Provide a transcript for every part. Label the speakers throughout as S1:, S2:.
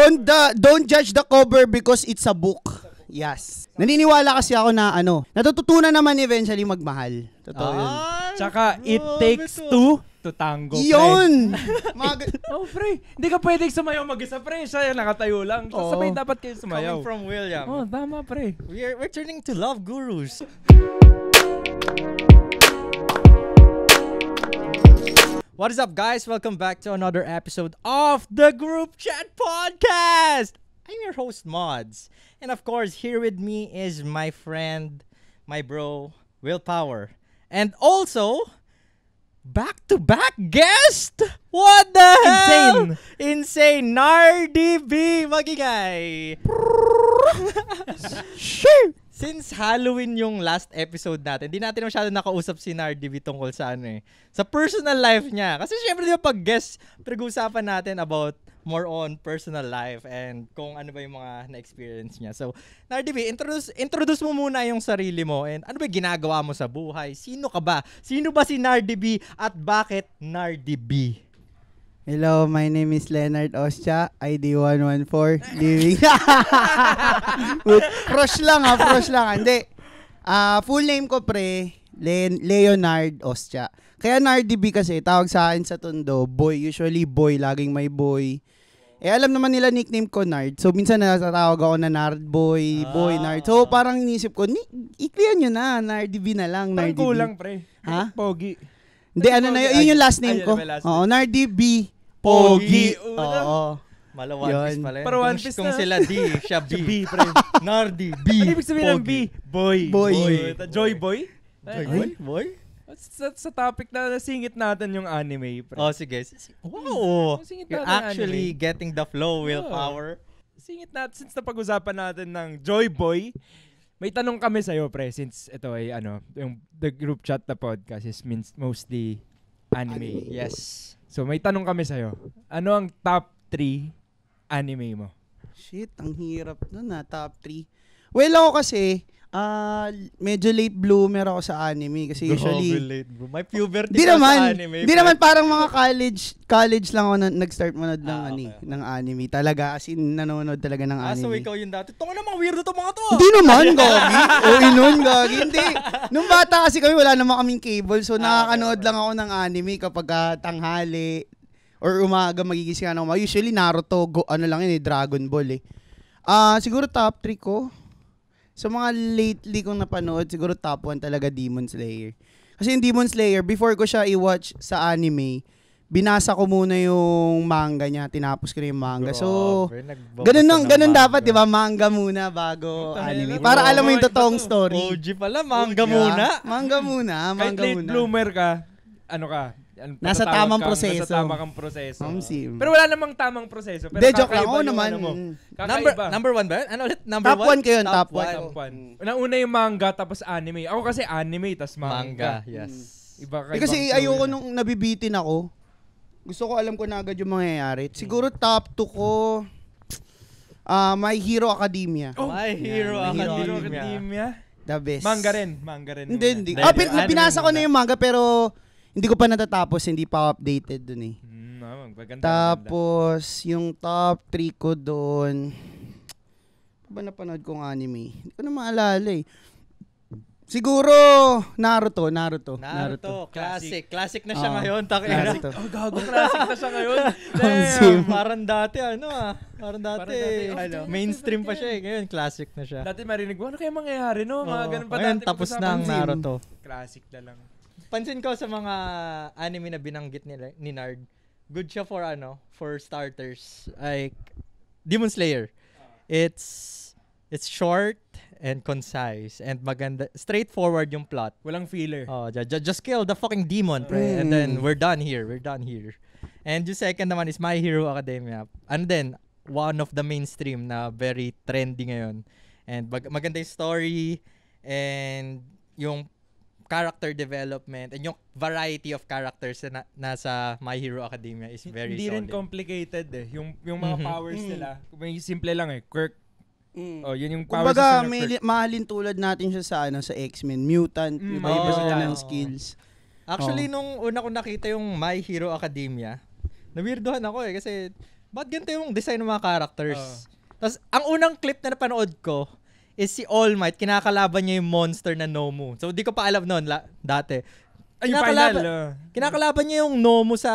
S1: Don't judge the cover because it's a book. Yes. Naniniwala kasi ako na natututunan naman eventually magmahal. Totoo yun.
S2: Tsaka, it takes two to tango, pre.
S1: Yun!
S2: Pre. Hindi ka pwedeng sumayaw mag-isa, pre. Siya nakatayo lang. Sabay dapat kayo sumayaw.
S3: Coming from William.
S2: Tama, pre.
S3: We're turning to love gurus. What is up, guys? Welcome back to another episode of the Group Chat Podcast. I'm your host, Mods. And of course, here with me is my friend, my bro, Willpower. And also, back-to-back guest! What the hell? Insane! Nardi B! Magingay! Since Halloween yung last episode natin, di natin masyado nakausap si Nardi B tungkol sa sa personal life niya. Kasi syempre di ba pag guest, pinag-uusapan natin about more on personal life and kung ano ba yung mga na-experience niya. So, Nardi B, introduce mo muna yung sarili mo and ano ba ginagawa mo sa buhay? Sino ka ba? Sino ba si Nardi B at bakit Nardi B?
S1: Hello, my name is Leonard Ostia, ID 114, living. Frosh lang. Hindi. Full name ko Leonard Ostia. Kaya Nardi B kasi, tawag sa akin sa Tondo, boy. Usually boy, laging may boy. Alam naman nila nickname ko Nard. So, minsan natatawag ako na Nard boy, Nard. So, parang inisip ko, i-clear nyo na, Nardi B na lang, Nardi B.
S2: Parang kulang, pre.
S1: Ha?
S2: Pogi.
S1: Hindi, yun yung last name ko. Oo, Nardi B.
S2: Pogi.
S1: Oo.
S3: Mala One Piece pala yun.
S2: Para One Piece
S3: kung
S2: na.
S3: Sila D, siya B. pre. Nardi B.
S2: Ano ibig sabihin ng B? Boy. Joy boy?
S3: Boy?
S2: Sa topic na nasingit natin yung anime, pre.
S3: Oh, sige. Wow!
S2: Singit
S3: You're
S2: natin
S3: actually
S2: anime.
S3: getting the flow, Willpower.
S2: Singit natin, since napag-usapan natin ng Joy Boy, may tanong kami sa'yo, pre, since ito ay yung the group chat na podcast is mostly anime.
S3: Yes.
S2: So may tanong kami sa'yo. Ano ang top 3 anime mo?
S1: Shit, ang hirap nun top 3. Well, ako kasi, medyo late bloomer ako sa anime kasi usually
S3: late, bro. May puberty
S1: di
S3: ka
S1: naman,
S3: sa anime.
S1: Di naman parang mga college lang ako nag-start manood ng
S3: okay.
S1: ng anime. Talaga, as in nanonood talaga ng anime.
S3: So ikaw yung dati. Tungo naman, weirdo to mga to.
S1: Hindi naman, gagi. Gagi. Hindi. Nung bata kasi kami, wala naman kaming cable. So, nakakanood lang ako ng anime kapag tanghali or umaga magigising ako. Usually, Naruto, Dragon Ball siguro top 3 ko. Sa mga lately kong napanood, siguro top 1 talaga Demon Slayer. Kasi yung Demon Slayer, before ko siya i-watch sa anime, binasa ko muna yung manga niya, tinapos ko na yung manga. So, ganun dapat, di ba? Manga muna bago anime. Para alam mo yung totoong story.
S3: OG pala, manga muna.
S1: Manga muna.
S2: Kahit late bloomer ka,
S1: nasa tamang proseso.
S2: Nasa tamang proseso.
S1: Sim.
S2: Pero wala namang tamang proseso. Pero
S1: De, joke lang. Oo
S2: yung
S1: naman.
S3: Number 1 ba? Ano ulit? Number 1?
S1: Top 1 kayo, top 1.
S2: Una yung manga, tapos anime. Ako kasi anime, tapos manga.
S3: Yes.
S2: Iba
S1: kasi ayoko nung nabibitin ako. Gusto ko alam ko na agad yung mangyayari. Siguro top 2 ko, My Hero Academia.
S3: My Hero Academia.
S1: The best.
S2: Manga rin.
S1: Hindi. Pinasa ko na yung manga pero hindi ko pa natatapos, hindi pa updated dun eh. Tapos, yung top 3 ko dun, ba napanood kong anime? Hindi ko na maalala eh. Siguro, Naruto.
S3: Classic. Classic na siya ngayon.
S1: Naruto.
S2: Gago, classic na siya ngayon.
S3: Damn, parang dati mainstream pa siya eh. Ngayon, classic na siya.
S2: Dati marinig mo, ano kaya mangyayari, no? Mga ganun pa
S3: ngayon,
S2: dati.
S3: tapos na ang Naruto.
S2: Classic na lang.
S3: Pansin ko sa mga anime na binanggit ni Nard, good siya for starters. Like Demon Slayer. It's short and concise and maganda, straightforward yung plot.
S2: Walang filler.
S3: Oh, just kill the fucking demon, pre. And then we're done here. And yung second naman is My Hero Academia. And then one of the mainstream na very trendy ngayon. And maganda yung story and yung character development and yung variety of characters na nasa My Hero Academia is very
S2: hindi
S3: solid.
S2: Hindi rin complicated yung mga powers nila. May simple lang Quirk. Yun yung powers
S1: kumbaga,
S2: nila.
S1: mahalin tulad natin siya sa X-Men. Mutant. Iba sila ng skills.
S3: Actually, nung una ko nakita yung My Hero Academia, nawirdohan ako kasi ba't ganito yung design ng mga characters? Tapos, ang unang clip na napanood ko is si All Might, kinakalaban niya yung monster na Nomu. So, di ko pa alam noon dati.
S2: Ay, yung final.
S3: Kinakalaban niya yung Nomu sa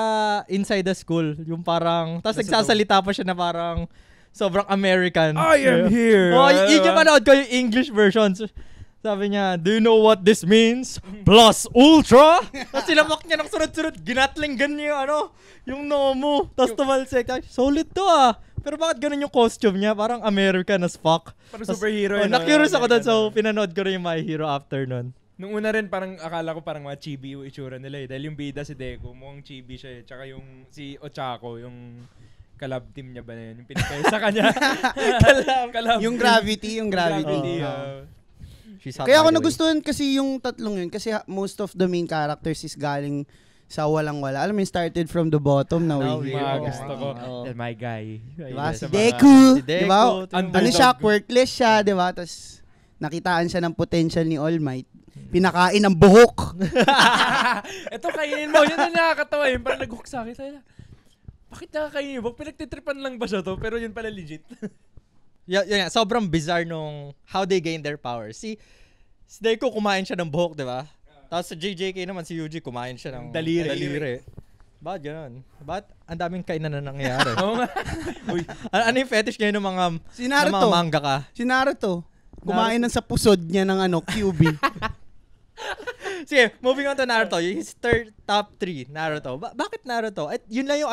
S3: inside the school. Yung parang, tapos nagsasalita pa siya na parang sobrang American.
S2: I am here.
S3: Oh, yun yung manood ko yung English versions. Sabi niya, do you know what this means? Plus Ultra? Tapos silamak niya ng sunod-sunod. Ginatling niya yung Nomu. Tapos tumalsik. Solid to Pero bakit ganun yung costume niya? Parang American as fuck.
S2: Parang superhero.
S3: Na-curious ako doon. So, pinanood ko rin yung My Hero after nun.
S2: Nung una rin, parang akala ko parang mga chibi yung itsura nila eh. Dahil yung bida si Deku, mukhang chibi siya eh. Tsaka yung si Ochako, yung collab team niya ba na yun? Yung pinagkaya sa kanya. collab.
S1: Yung Gravity. Kaya ako nagustuhan kasi yung tatlong yun. Kasi most of the main characters is galing sa walang-wala. Alam mo, started from the bottom na we here.
S2: Gusto ko. My guy.
S1: Diba? Si Deku. Diba?
S2: Underdog.
S1: Siya, quirkless siya, diba? Tapos nakitaan siya ng potential ni All Might. Pinakain ng buhok.
S2: Ito, kainin mo. Yun na nakakatawa. Yung parang nag-hook sa akin. Tayo na, bakit nakakainin yung buhok? Pinagtitripan lang ba siya to? Pero yun pala legit.
S3: Yeah, sobrang bizarre nung how they gain their power. Si Deku kumain siya ng buhok, diba? Tapos sa JJK naman, si Yuji kumain siya ng daliri. Bakit ganun? Bakit ang daming kainan na nangyayari?
S2: Oo nga.
S3: Ano yung fetish ngayon ng mga, ng mga mangaka?
S1: Si Naruto. Kumain ng sa pusod niya ng QB.
S3: Sige, moving on to Naruto. His top 3, Naruto. Bakit Naruto? At yun lang yung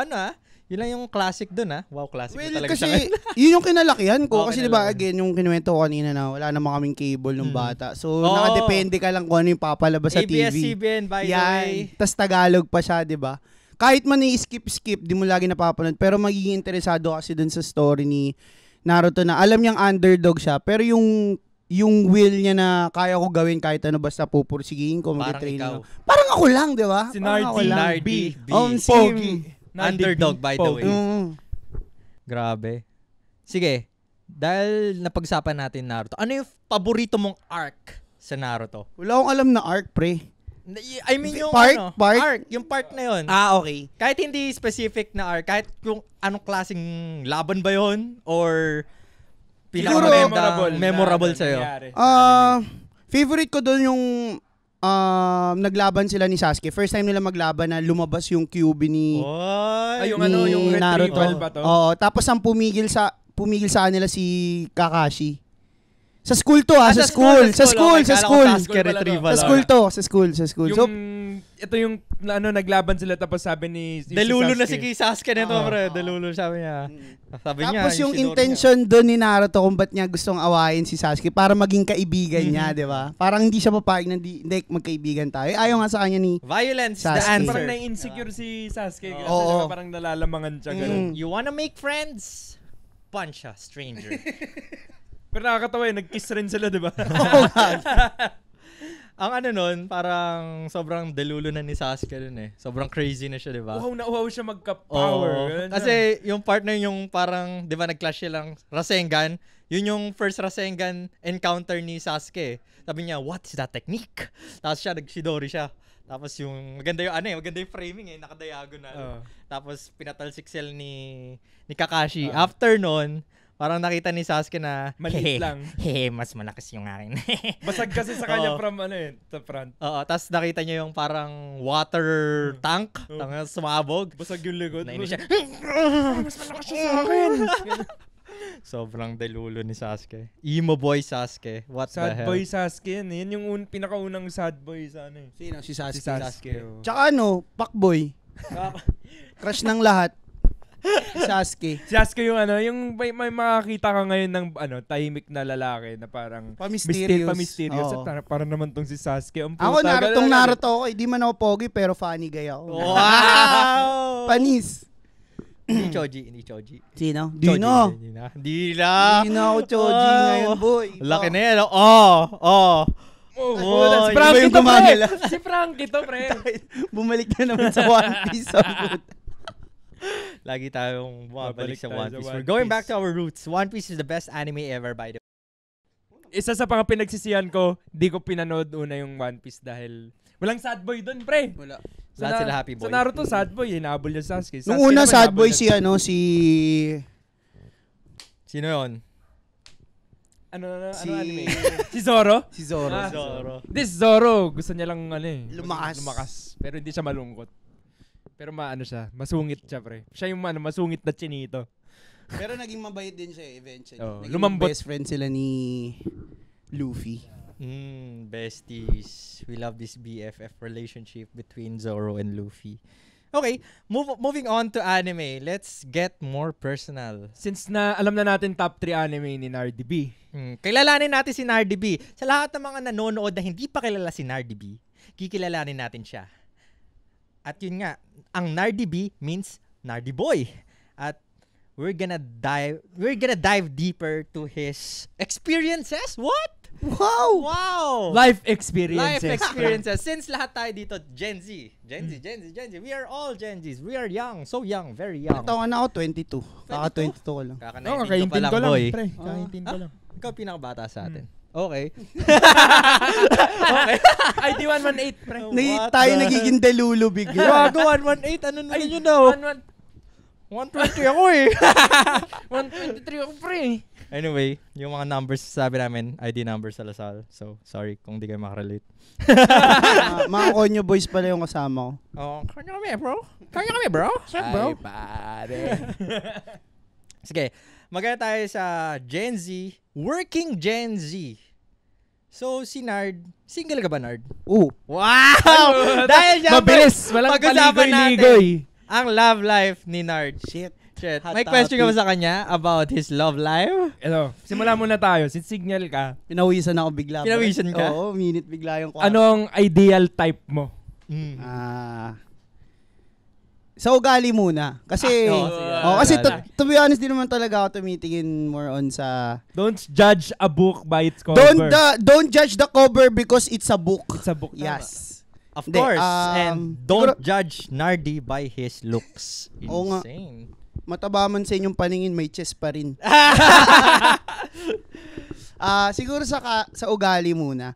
S3: yun lang yung classic dun Wow, classic talaga
S1: kasi
S3: siya.
S1: yun yung kinalakihan ko. Kasi diba,
S3: kinalakihan.
S1: again, yung kinuwento ko kanina na wala naman kaming cable nung bata. So, nakadepende ka lang kung ano yung papalabas sa TV.
S3: ABS-CBN, by the way.
S1: Tas Tagalog pa siya, diba? Kahit man i-skip, di mo lagi napapanood. Pero magiging interesado kasi dun sa story ni Naruto na alam niyang underdog siya. Pero yung will niya na kaya ko gawin kahit ano basta pupursigihin ko, mag-train ako. Parang ako lang, diba?
S2: Si Nardi.
S1: Pogi.
S3: Underdog, by the way. Grabe. Sige, dahil napag-usapan natin Naruto, ano yung paborito mong arc sa Naruto?
S1: Wala akong alam na arc, pre.
S3: I mean yung
S1: Part?
S3: arc, yung part na yun.
S1: Okay.
S3: Kahit hindi specific na arc, kahit yung anong klaseng laban ba yun or memorable sa'yo.
S1: Favorite ko doon yung naglaban sila ni Sasuke. First time nila maglaban na lumabas yung QB ni
S2: yung
S1: Naruto.
S2: retrieval ba to?
S1: Oo, tapos ang pumigil sa kanila si Kakashi. Sa school to Sa school. Sa school.
S3: Sa school.
S1: So,
S2: ito yung naglaban sila tapos sabi ni
S3: Delulu na si Sasuke nito, pre. Delulu sabi niya.
S1: Tapos yung intention doon ni Naruto kung ba't niya gustong awayin si Sasuke para maging kaibigan niya, di ba? Parang hindi siya papayag na hindi magkaibigan tayo. Ayaw nga sa kanya ni
S3: violence
S1: Sasuke.
S3: the answer.
S2: Parang na-insecure si Sasuke kasi diba, parang nalalamangan siya.
S3: You wanna make friends? Punch a stranger.
S2: Pero nakakatawa nag-kiss rin sila, di ba?
S3: Ang nun, parang sobrang delulo na ni Sasuke nun Sobrang crazy na siya, di ba?
S2: Uhaw na uhaw siya magka-power.
S3: Kasi yung partner yung parang, di ba, nag-clash siya lang Rasengan. Yun yung first Rasengan encounter ni Sasuke. Sabi niya, what is that technique? Tapos siya, nag-shidori siya. Tapos yung, maganda yung framing nakadiagonal. Tapos pinatalsik sila ni Kakashi. After nun, parang nakita ni Sasuke na
S2: maliit lang.
S3: Mas malakas yung akin.
S2: Basag kasi sa kanya from sa front.
S3: Oo, tapos nakita niya yung parang water tank, sumabog.
S2: Basag yung likod.
S3: Nainis siya.
S2: Mas malakas siya sa akin.
S3: Sobrang delulo ni Sasuke. Emo boy Sasuke. What
S2: sad
S3: the hell?
S2: Boy Sasuke yan. Yan yung pinakaunang sad boy sa
S1: Sino? Si Sasuke.
S2: Si Sasuke.
S1: Tsaka fuckboy. Crush ng lahat. Sasuke.
S2: Sasuke yung yung may makakita ka ngayon ng tahimik na lalaki na parang
S1: pa-mysterious.
S2: At parang naman tong si Sasuke.
S1: Ako Naruto ako. Hindi man ako pogi pero funny guy ako.
S3: Wow!
S1: Panis.
S3: Hindi Choji.
S1: Sino?
S3: Hindi na
S1: ako Choji ngayon, boy.
S3: Laki na yan.
S2: Si Frankie to, pre. Si Frankie to, pre.
S1: Bumalik na naman sa One Piece.
S3: Lagi tayong bumabalik sa One Piece. We're
S2: One
S3: going
S2: Piece.
S3: back to our roots. One Piece is the best anime ever, by the way.
S2: Isa sa mga pinagsisihan ko, di ko pinanood una yung One Piece dahil Walang sad boy doon, pre.
S1: Wala.
S3: Lahat sila happy boy.
S2: Sa Naruto, sad boy. Hinabol niya Sasuke.
S1: Nung
S2: Sasuke
S1: una,
S2: naman,
S1: sad
S2: hinabol
S1: boy
S2: niya-
S1: si
S3: Sino yun?
S2: Ano
S1: Si-
S2: anime? Si Zoro?
S1: si Zoro.
S2: Ah.
S3: Zoro.
S2: This Zoro, gusto niya lang
S1: Lumakas.
S2: Pero hindi siya malungkot. Pero siya, masungit siya, pre. Siya yung masungit na chinito.
S1: Pero naging mabait din siya eventually.
S2: Oo,
S1: Naging
S2: lumambot.
S1: best friend sila ni Luffy.
S3: Besties. We love this BFF relationship between Zoro and Luffy. Okay, moving on to anime. Let's get more personal.
S2: Since alam na natin top 3 anime ni Nardi B.
S3: Kilalanin natin si Nardi B. Sa lahat ng mga nanonood na hindi pa kilala si Nardi B, kikilalanin natin siya. At yun nga, ang Nardi B means Nardi Boy. At we're gonna dive deeper to his experiences. What? Wow!
S2: Life experiences.
S3: Life experiences. Since lahat tayo dito, Gen Z. We are all Gen Zs. We are young. So young. Very young.
S1: Taon na ako 22. Kaka 22 ko lang.
S2: Oo,
S3: Kaka-19
S2: kakaintin
S3: pa
S2: ko
S3: lang,
S2: lang,
S3: boy.
S2: pre. Kakaintin ko lang.
S3: Ikaw pinakabata sa atin. Okay.
S2: ID 118, pre.
S3: What
S1: Tayo
S3: the-
S1: nagiging delulu bigla.
S3: Gago, 118. Ano na yun daw? 120 ako eh.
S2: 123 ako, pre.
S3: Anyway, yung mga numbers sabi namin, ID numbers sa Lasal. So, sorry kung di kayo makarelate.
S1: Mga konyo boys pala yung kasama ko.
S3: Oh, kanya kami, bro. Kanya kami, bro.
S2: bro?
S3: Ay, pare. Sige, magana tayo sa Gen Z, working Gen Z. So, si Nard, single ka ba, Nard?
S1: Oo.
S3: Wow! Dahil syempre,
S2: Mabilis. Walang
S3: pag-usapan
S2: paligoy-ligoy.
S3: ang love life ni Nard.
S1: Shit. Hot
S3: May question ka ba
S1: topic.
S3: sa kanya about his love life?
S2: Ito, simula muna tayo. Since signal ka,
S1: Pinawisan ako bigla. pre.
S3: Pinawisan ka?
S1: Oo, minute bigla yung kwarto.
S2: anong ideal type mo?
S1: Sa ugali muna. Kasi, kasi to be honest, di naman talaga ako tumitingin more on sa...
S2: Don't judge a book by its cover.
S1: Don't judge the cover because it's a book.
S2: It's a book.
S1: Yes.
S3: Of
S1: Hindi,
S3: course. And don't
S1: siguro-
S3: judge Nardi by his looks.
S1: Oo nga.
S3: Insane.
S1: Mataba man sa inyong paningin, may chest pa rin. Siguro sa ugali muna.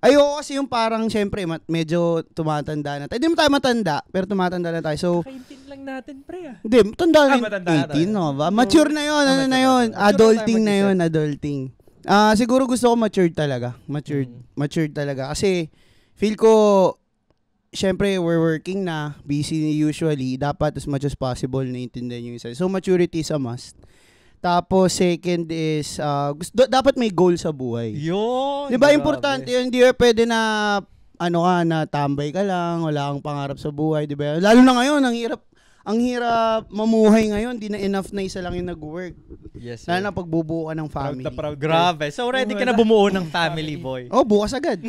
S1: Ayoko kasi yung parang, syempre, medyo tumatanda na tayo. Hindi mo tayo matanda, pero tumatanda na tayo. So,
S2: Kakaintin lang natin, pre.
S1: hindi, matanda na.
S2: matanda na
S1: 18, no ba? Mature na yun, ano na yun.
S3: Mature na
S1: Adulting
S3: tayo
S1: na yun, adulting. Siguro gusto ko matured talaga. Matured talaga. Kasi, feel ko, syempre, we're working na, busy usually. Dapat as much as possible naintindihan yung isa. So, maturity is a must. Tapos, second is, dapat may goal sa buhay.
S3: Yun.
S1: Di ba,
S3: grabe.
S1: importante yun. Hindi pwede na, na tambay ka lang, wala kang pangarap sa buhay, di ba? Lalo na ngayon, ang hirap mamuhay ngayon, di na enough na isa lang yung nag-work.
S3: Yes,
S1: Lalo
S3: sir.
S1: na pagbubuo ka ng family.
S2: Proud.
S3: Grabe. So, ready ka na bumuo ng family, boy.
S1: Oh, bukas agad.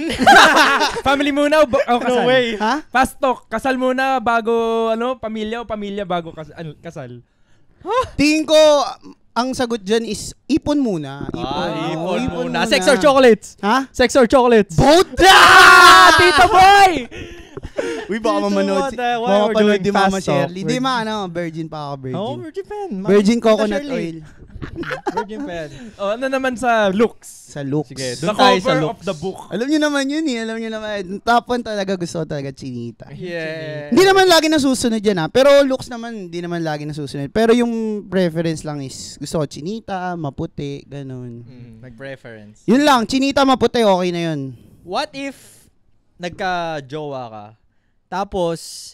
S2: Family muna o kasal?
S3: No way.
S1: Ha?
S2: Fast talk. Kasal muna bago, pamilya o pamilya bago kasal.
S1: Tingin ko, ang sagot dyan is, ipon muna.
S3: Ipon
S1: Oo,
S3: muna. Sex or chocolates?
S1: Ha?
S3: Sex or chocolates?
S1: Both!
S2: Tito boy!
S1: Uy, baka
S3: Dito,
S1: mamanood.
S3: what the- why
S1: Baka
S3: we're
S1: mapanood
S3: doing
S1: di Mama
S3: fast talk?
S1: Shirley. Di virgin pa ako, virgin.
S3: Oh, Virgin Pen.
S1: Virgin
S3: Tita
S1: coconut
S3: Shirley.
S1: oil.
S3: Virgin Pen.
S2: Ano naman sa looks?
S1: Sa looks.
S3: Sige,
S2: The
S3: doon tayo sa
S2: cover
S3: looks.
S2: of the book.
S1: Alam niyo naman yun eh. Alam niyo naman. Top 1 talaga gusto ko talaga chinita.
S3: Yeah.
S1: Hindi naman lagi nasusunod yan ha. Pero looks naman, hindi naman lagi nasusunod. Pero yung preference lang is, gusto ko chinita, maputi, ganun.
S3: Nag-preference.
S1: Yun lang, chinita, maputi, okay na yun.
S3: What if nagka-jowa ka, tapos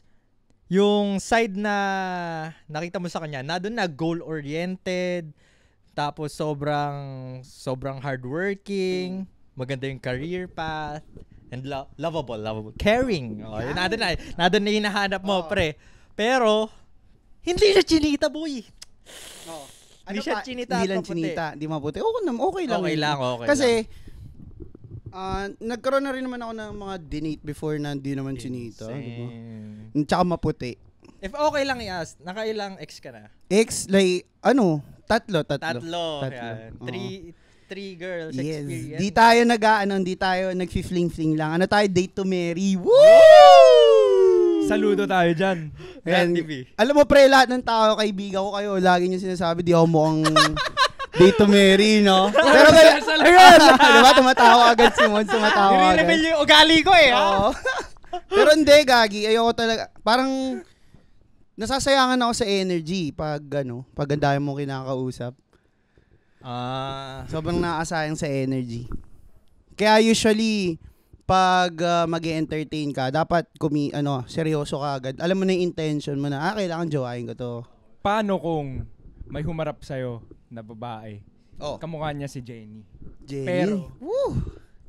S3: yung side na nakita mo sa kanya, na doon na goal-oriented, tapos sobrang hardworking, maganda yung career path, and lovable, caring. Oh, yun, nadun na hinahanap mo, pre. Pero, hindi siya chinita, boy. Hindi siya chinita
S1: Hindi
S3: at
S1: lang
S3: maputi.
S1: chinita, hindi maputi. Okay lang.
S3: Okay
S1: yun.
S3: lang, okay
S1: Kasi, nagkaroon na rin naman ako ng mga dinate before na hindi naman chinita. Diba? Tsaka maputi.
S3: If okay lang i-ask, nakailang ex ka na?
S1: Ex, like, tatlo.
S3: Yan.
S1: Oo.
S3: Three girls
S1: Yes.
S3: experience.
S1: Di tayo nagfi-fling-fling lang. Ano tayo, date to marry. Woo!
S2: Saludo tayo dyan.
S1: Ayan,
S3: TV.
S1: alam mo pre, lahat ng tao, kaibigan ko kayo, lagi niyo sinasabi, di ako mukhang date to marry, no? Pero kaya, ayun! Diba, tumatawa agad si Mon, tumatawa agad.
S3: I-reveal yung ugali ko eh, ha?
S1: Oo. Pero hindi, gagi. Ayoko talaga. Parang, nasasayangan ako sa energy pag ang dami mo kinakausap. Sobrang nakasayang sa energy. Kaya usually, pag mag-entertain ka, dapat seryoso ka agad. Alam mo na yung intention mo na, kailangan jowain ko to.
S2: Paano kung may humarap sa'yo na babae?
S1: Oh.
S2: Kamukha niya si Jenny.
S1: Jenny?
S2: Pero,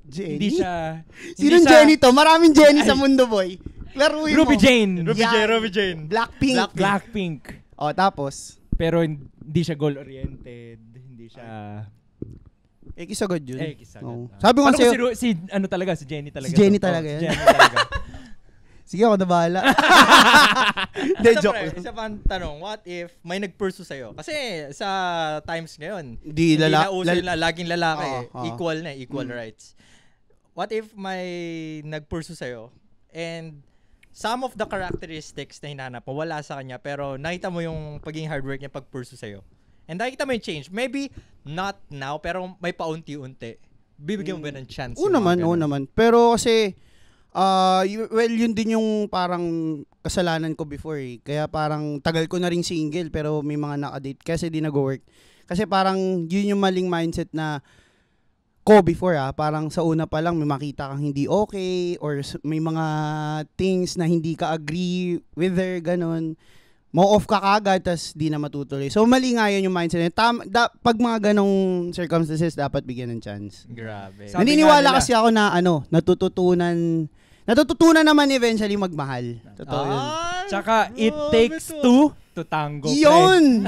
S1: Jenny?
S2: hindi siya...
S1: Sinong Jenny to? Maraming Jenny sa mundo, boy. Laruin
S2: Ruby
S1: mo.
S2: Jane.
S3: Ruby Jane.
S1: Blackpink.
S2: Blackpink.
S1: Tapos?
S2: Pero hindi siya goal-oriented. Hindi siya...
S1: Kisagod yun.
S2: Kisagod.
S1: Sabi ko sa'yo.
S2: Si Jenny talaga.
S1: Si Jenny talaga yun.
S2: Jenny talaga.
S1: Sige, ako na bahala. Hindi, joke lang.
S3: Isa pang tanong, what if may nag-pursue sa'yo? Kasi sa times ngayon,
S1: Hindi
S3: na uso laging lalaki. Equal
S1: Mm.
S3: rights. What if may nag-pursue sa'yo and some of the characteristics na hinanap mo wala sa kanya pero nakita mo yung pagiging hard work niya pag-pursue sa'yo? And nakita mo yung change. Maybe not now pero may paunti-unti. Bibigyan mo ba ng chance?
S1: Oo naman. Pero kasi, yun din yung parang kasalanan ko before eh. Kaya parang tagal ko na ring single pero may mga nakadate kasi di nag-work. Kasi parang yun yung maling mindset na ko before parang sa una pa lang may makita kang hindi okay or may mga things na hindi ka agree with her, ganun. Mo-off ka kagad tas di na matutuloy. So mali nga yun yung mindset. Pag mga ganong circumstances dapat bigyan ng chance.
S3: Grabe.
S1: Naniniwala kasi ako na natututunan naman eventually magmahal. Totoo yun.
S2: Tsaka, it takes two to tango, pre.
S1: Yun!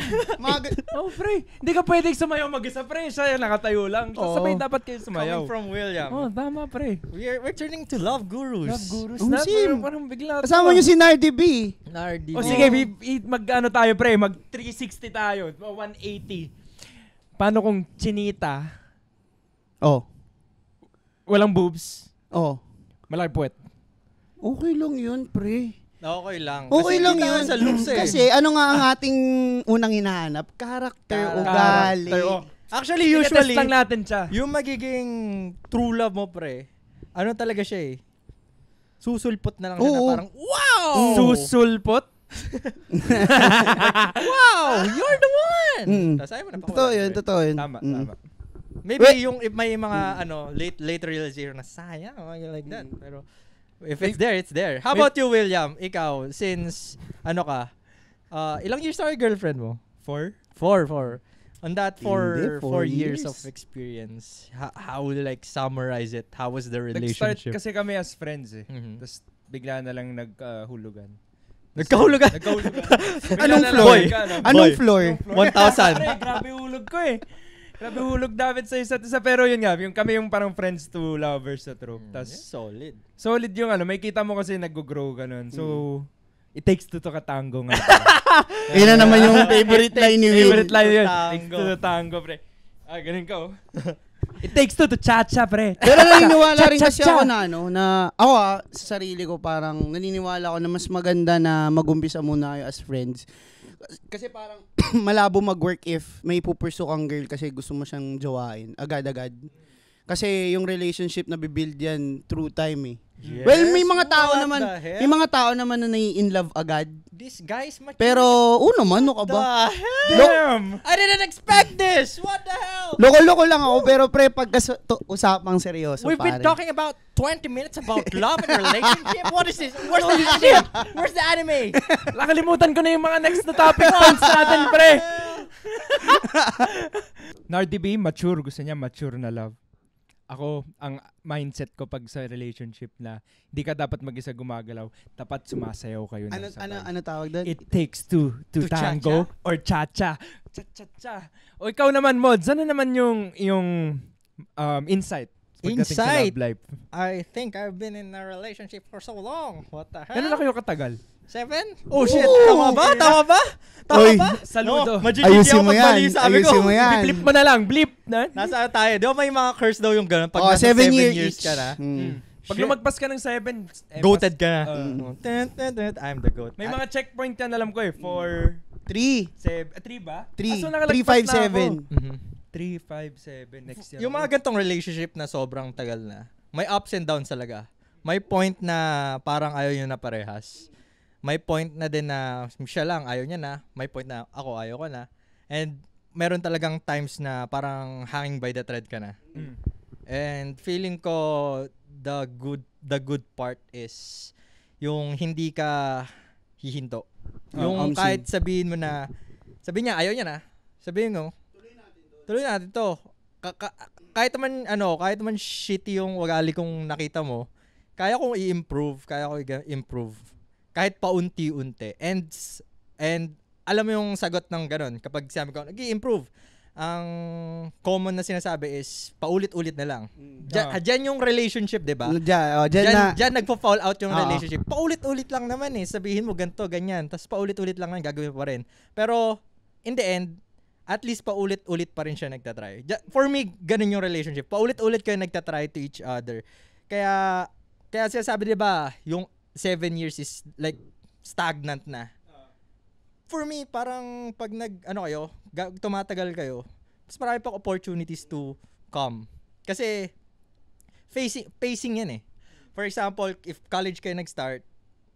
S2: Pre. Hindi ka pwedeng sumayaw mag-isa, pre. Siya nakatayo lang. Sabay dapat kayo sumayaw.
S3: Coming from William.
S2: Tama, pre.
S3: We're turning to love gurus.
S2: Love gurus
S1: Oh,
S2: na.
S1: sim.
S2: Parang bigla.
S1: Kasama nyo si Nardi B.
S3: Nardi.
S2: Sige, mag-ano tayo, pre. Mag 360 tayo. 180. Paano kung chinita, walang boobs, malaki puwet?
S1: Okay lang yun, pre.
S3: Okay lang.
S1: Okay lang
S3: hindi
S1: yun.
S3: sa looks eh.
S1: Kasi ano nga ang ating unang hinahanap? Character, ugali.
S3: Actually, usually,
S2: lang natin siya.
S3: yung magiging true love mo, pre, ano talaga siya eh? Susulpot na lang siya na parang, wow!
S2: Susulpot?
S3: Wow! You're the one! Tas ayaw mo na
S1: Totoo yun.
S2: Tama.
S3: Maybe if may mga late realization na sayang, like that. Pero if it's there, it's there. How about you, William? Ikaw, since ilang years na yung girlfriend mo?
S2: 4?
S3: 4. On that 4
S1: 4
S3: years
S1: years
S3: of experience, how will you like summarize it? How was the
S2: Nag-start
S3: relationship?
S2: kasi kami as friends eh.
S3: Mhm.
S2: Tapos bigla na lang nagkahulugan.
S3: Nagkahulugan?
S1: Anong floor? Anong floor?
S3: 1,000.
S2: Pre, grabe hulog ko eh. Grabe hulog David sa isa't isa. Pero yun nga, kami yung parang friends to lovers sa troop. Tas
S3: Solid.
S2: solid yung may kita mo kasi nag-grow ganun. So, it takes two to katango nga.
S1: Yun na naman yung favorite line ni Will.
S2: Favorite line yun.
S3: Tango.
S2: Takes two to tango, pre. Ganun ka It takes two to cha-cha, pre.
S1: Pero naniniwala rin kasi
S2: Cha-cha-cha.
S1: ako na ako sa sarili ko parang naniniwala ako na mas maganda na mag-umpisa muna kayo as friends. Kasi parang malabo mag-work if may pupursu kang girl kasi gusto mo siyang jowain agad-agad. Kasi yung relationship na bibuild yan through time eh.
S3: Yes,
S1: Well, may mga tao
S3: what
S1: naman,
S3: the hell?
S1: may mga tao naman na nai-in love agad.
S3: This guy's mature.
S1: Pero, naman, no ka ba?
S3: The hell?
S2: Damn!
S3: I didn't expect this! What the hell?
S1: Loko-loko lang ako, pero pre, pagka usapang seryoso,
S3: We've
S1: pare.
S3: been talking about 20 minutes about love and relationship. What is this? Where's the anime? Where's the anime?
S2: Nakalimutan ko na yung mga next na topic points natin, pre. Nardi B, mature. Gusto niya mature na love. Ako, ang mindset ko pag sa relationship na hindi ka dapat mag-isa gumagalaw, dapat sumasayaw kayo ng sabay.
S1: Ano tawag doon?
S2: It takes two to tango
S3: cha-cha?
S2: or cha-cha. Cha-cha-cha. O ikaw naman, Mods, ano naman yung insight pagdating sa
S3: Insight?
S2: love life?
S3: I think I've been in a relationship for so long. What the hell?
S2: Gano'n na kayo katagal?
S3: 7? Oh shit, tama ba? Tama
S1: Oy.
S3: ba?
S2: Saludo.
S1: Ayusin mo yan.
S3: Sabi ko.
S1: Ayusin mo yan.
S2: Blip mo na lang. Blip na.
S3: Nasa tayo. Di ba may mga curse daw yung gano'n? Pag
S1: Oh,
S3: nasa
S1: 7
S3: years
S1: years
S3: ka na.
S2: Pag
S3: Shit.
S2: lumagpas ka ng 7,
S3: Goated ka na. I'm the goat.
S2: May mga checkpoint yan, alam ko 4,
S1: 3.
S2: 3 ba?
S1: 3.
S2: So, nakalagpas na ako.
S3: Mhm.
S2: 3, 5, 7 next year.
S3: Yung mga gantong relationship na sobrang tagal na, may ups and downs talaga. May point na parang ayaw nyo na parehas. May point na din na siya lang ayaw niya na. May point na ako ayaw ko na. And meron talagang times na parang hanging by the thread ka na. And feeling ko the good part is yung hindi ka hihinto. Yung kahit sabihin mo na, sabihin niya ayaw niya na. Sabihin mo, tuloy natin to. Kahit naman shitty yung ugali kong nakita mo, kaya kong i-improve, kahit paunti-unti. And alam mo yung sagot ng ganun, kapag sabi ko, nag-i-improve, ang common na sinasabi is paulit-ulit na lang. Diyan yung relationship, 'di ba? Diyan nagfo-fall out yung relationship. Paulit-ulit lang naman sabihin mo ganto, ganyan, tapos paulit-ulit lang gagawin mo pa rin. Pero in the end, at least paulit-ulit pa rin siya nagtatry. For me, ganun yung relationship. Paulit-ulit kayo nagtatry to each other. Kaya sinasabi, 'di ba, yung 7 years is like stagnant na. For me, parang pag tumatagal kayo, mas marami pang opportunities to come. Kasi pacing yan For example, if college kayo nag-start,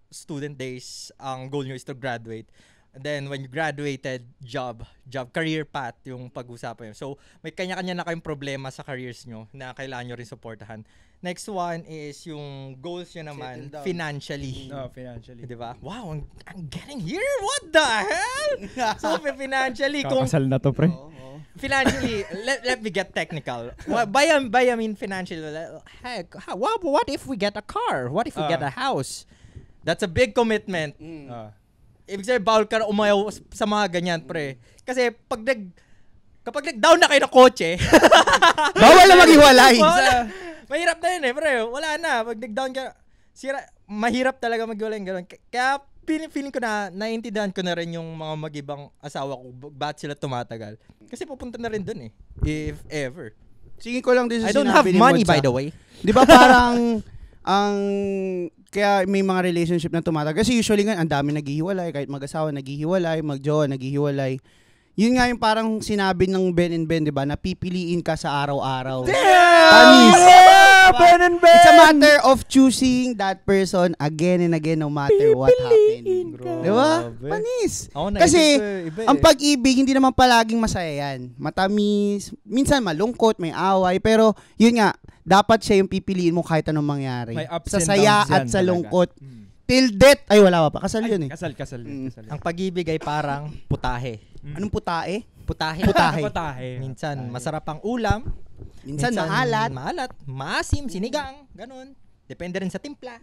S3: student days, ang goal nyo is to graduate. And then when you graduated, job, career path yung pag-usapan yun. So, may kanya-kanya na kayong problema sa careers nyo na kailangan nyo rin supportahan. Next one is yung goals nyo naman financially.
S2: Financially.
S3: Diba? Wow, I'm getting here? What the hell? So, financially,
S2: kakasal na to, pre.
S3: Financially, let me get technical. By I mean financially. Heck, what if we get a car? What if we get a house? That's a big commitment. Ibig sabihin, bawal ka na umayaw sa mga ganyan, pre. Kasi kapag nag-down na kayo ng kotse,
S1: bawal na maghiwalay.
S3: Mahirap na yun pre. Wala na. Pag nag-down ka, mahirap talaga maghiwalay. Kaya feeling ko na naiintindihan ko na rin yung mga mag-ibang asawa ko ba't sila tumatagal. Kasi pupunta na rin dun if ever.
S1: Sige ko lang din sa
S3: I don't have money, by the way.
S1: Di ba parang kaya may mga relationship na tumatagal. Kasi usually nga, ang dami naghihiwalay. Kahit mag-asawa, naghihiwalay. Mag-jowa, naghihiwalay. Yun nga yung parang sinabi ng Ben and Ben, di ba? Na pipiliin ka sa araw-araw. Panis!
S2: Yeah! Ben and Ben!
S1: It's a matter of choosing that person again and again no matter what happened. Di ba? Panis! Kasi, ang pag-ibig, hindi naman palaging masaya yan. Matamis, minsan malungkot, may away. Pero, yun nga, dapat siya yung pipiliin mo kahit anong mangyari. Sa saya at sa lungkot. Till death. Ay, wala pa. Kasal yun
S2: Kasal.
S3: Ang pag-ibig ay parang putahe.
S1: Anong putahe?
S3: Putahe. Minsan masarap ang ulam.
S1: Minsan maalat.
S3: Maasim, sinigang, ganun. Depende rin sa timpla.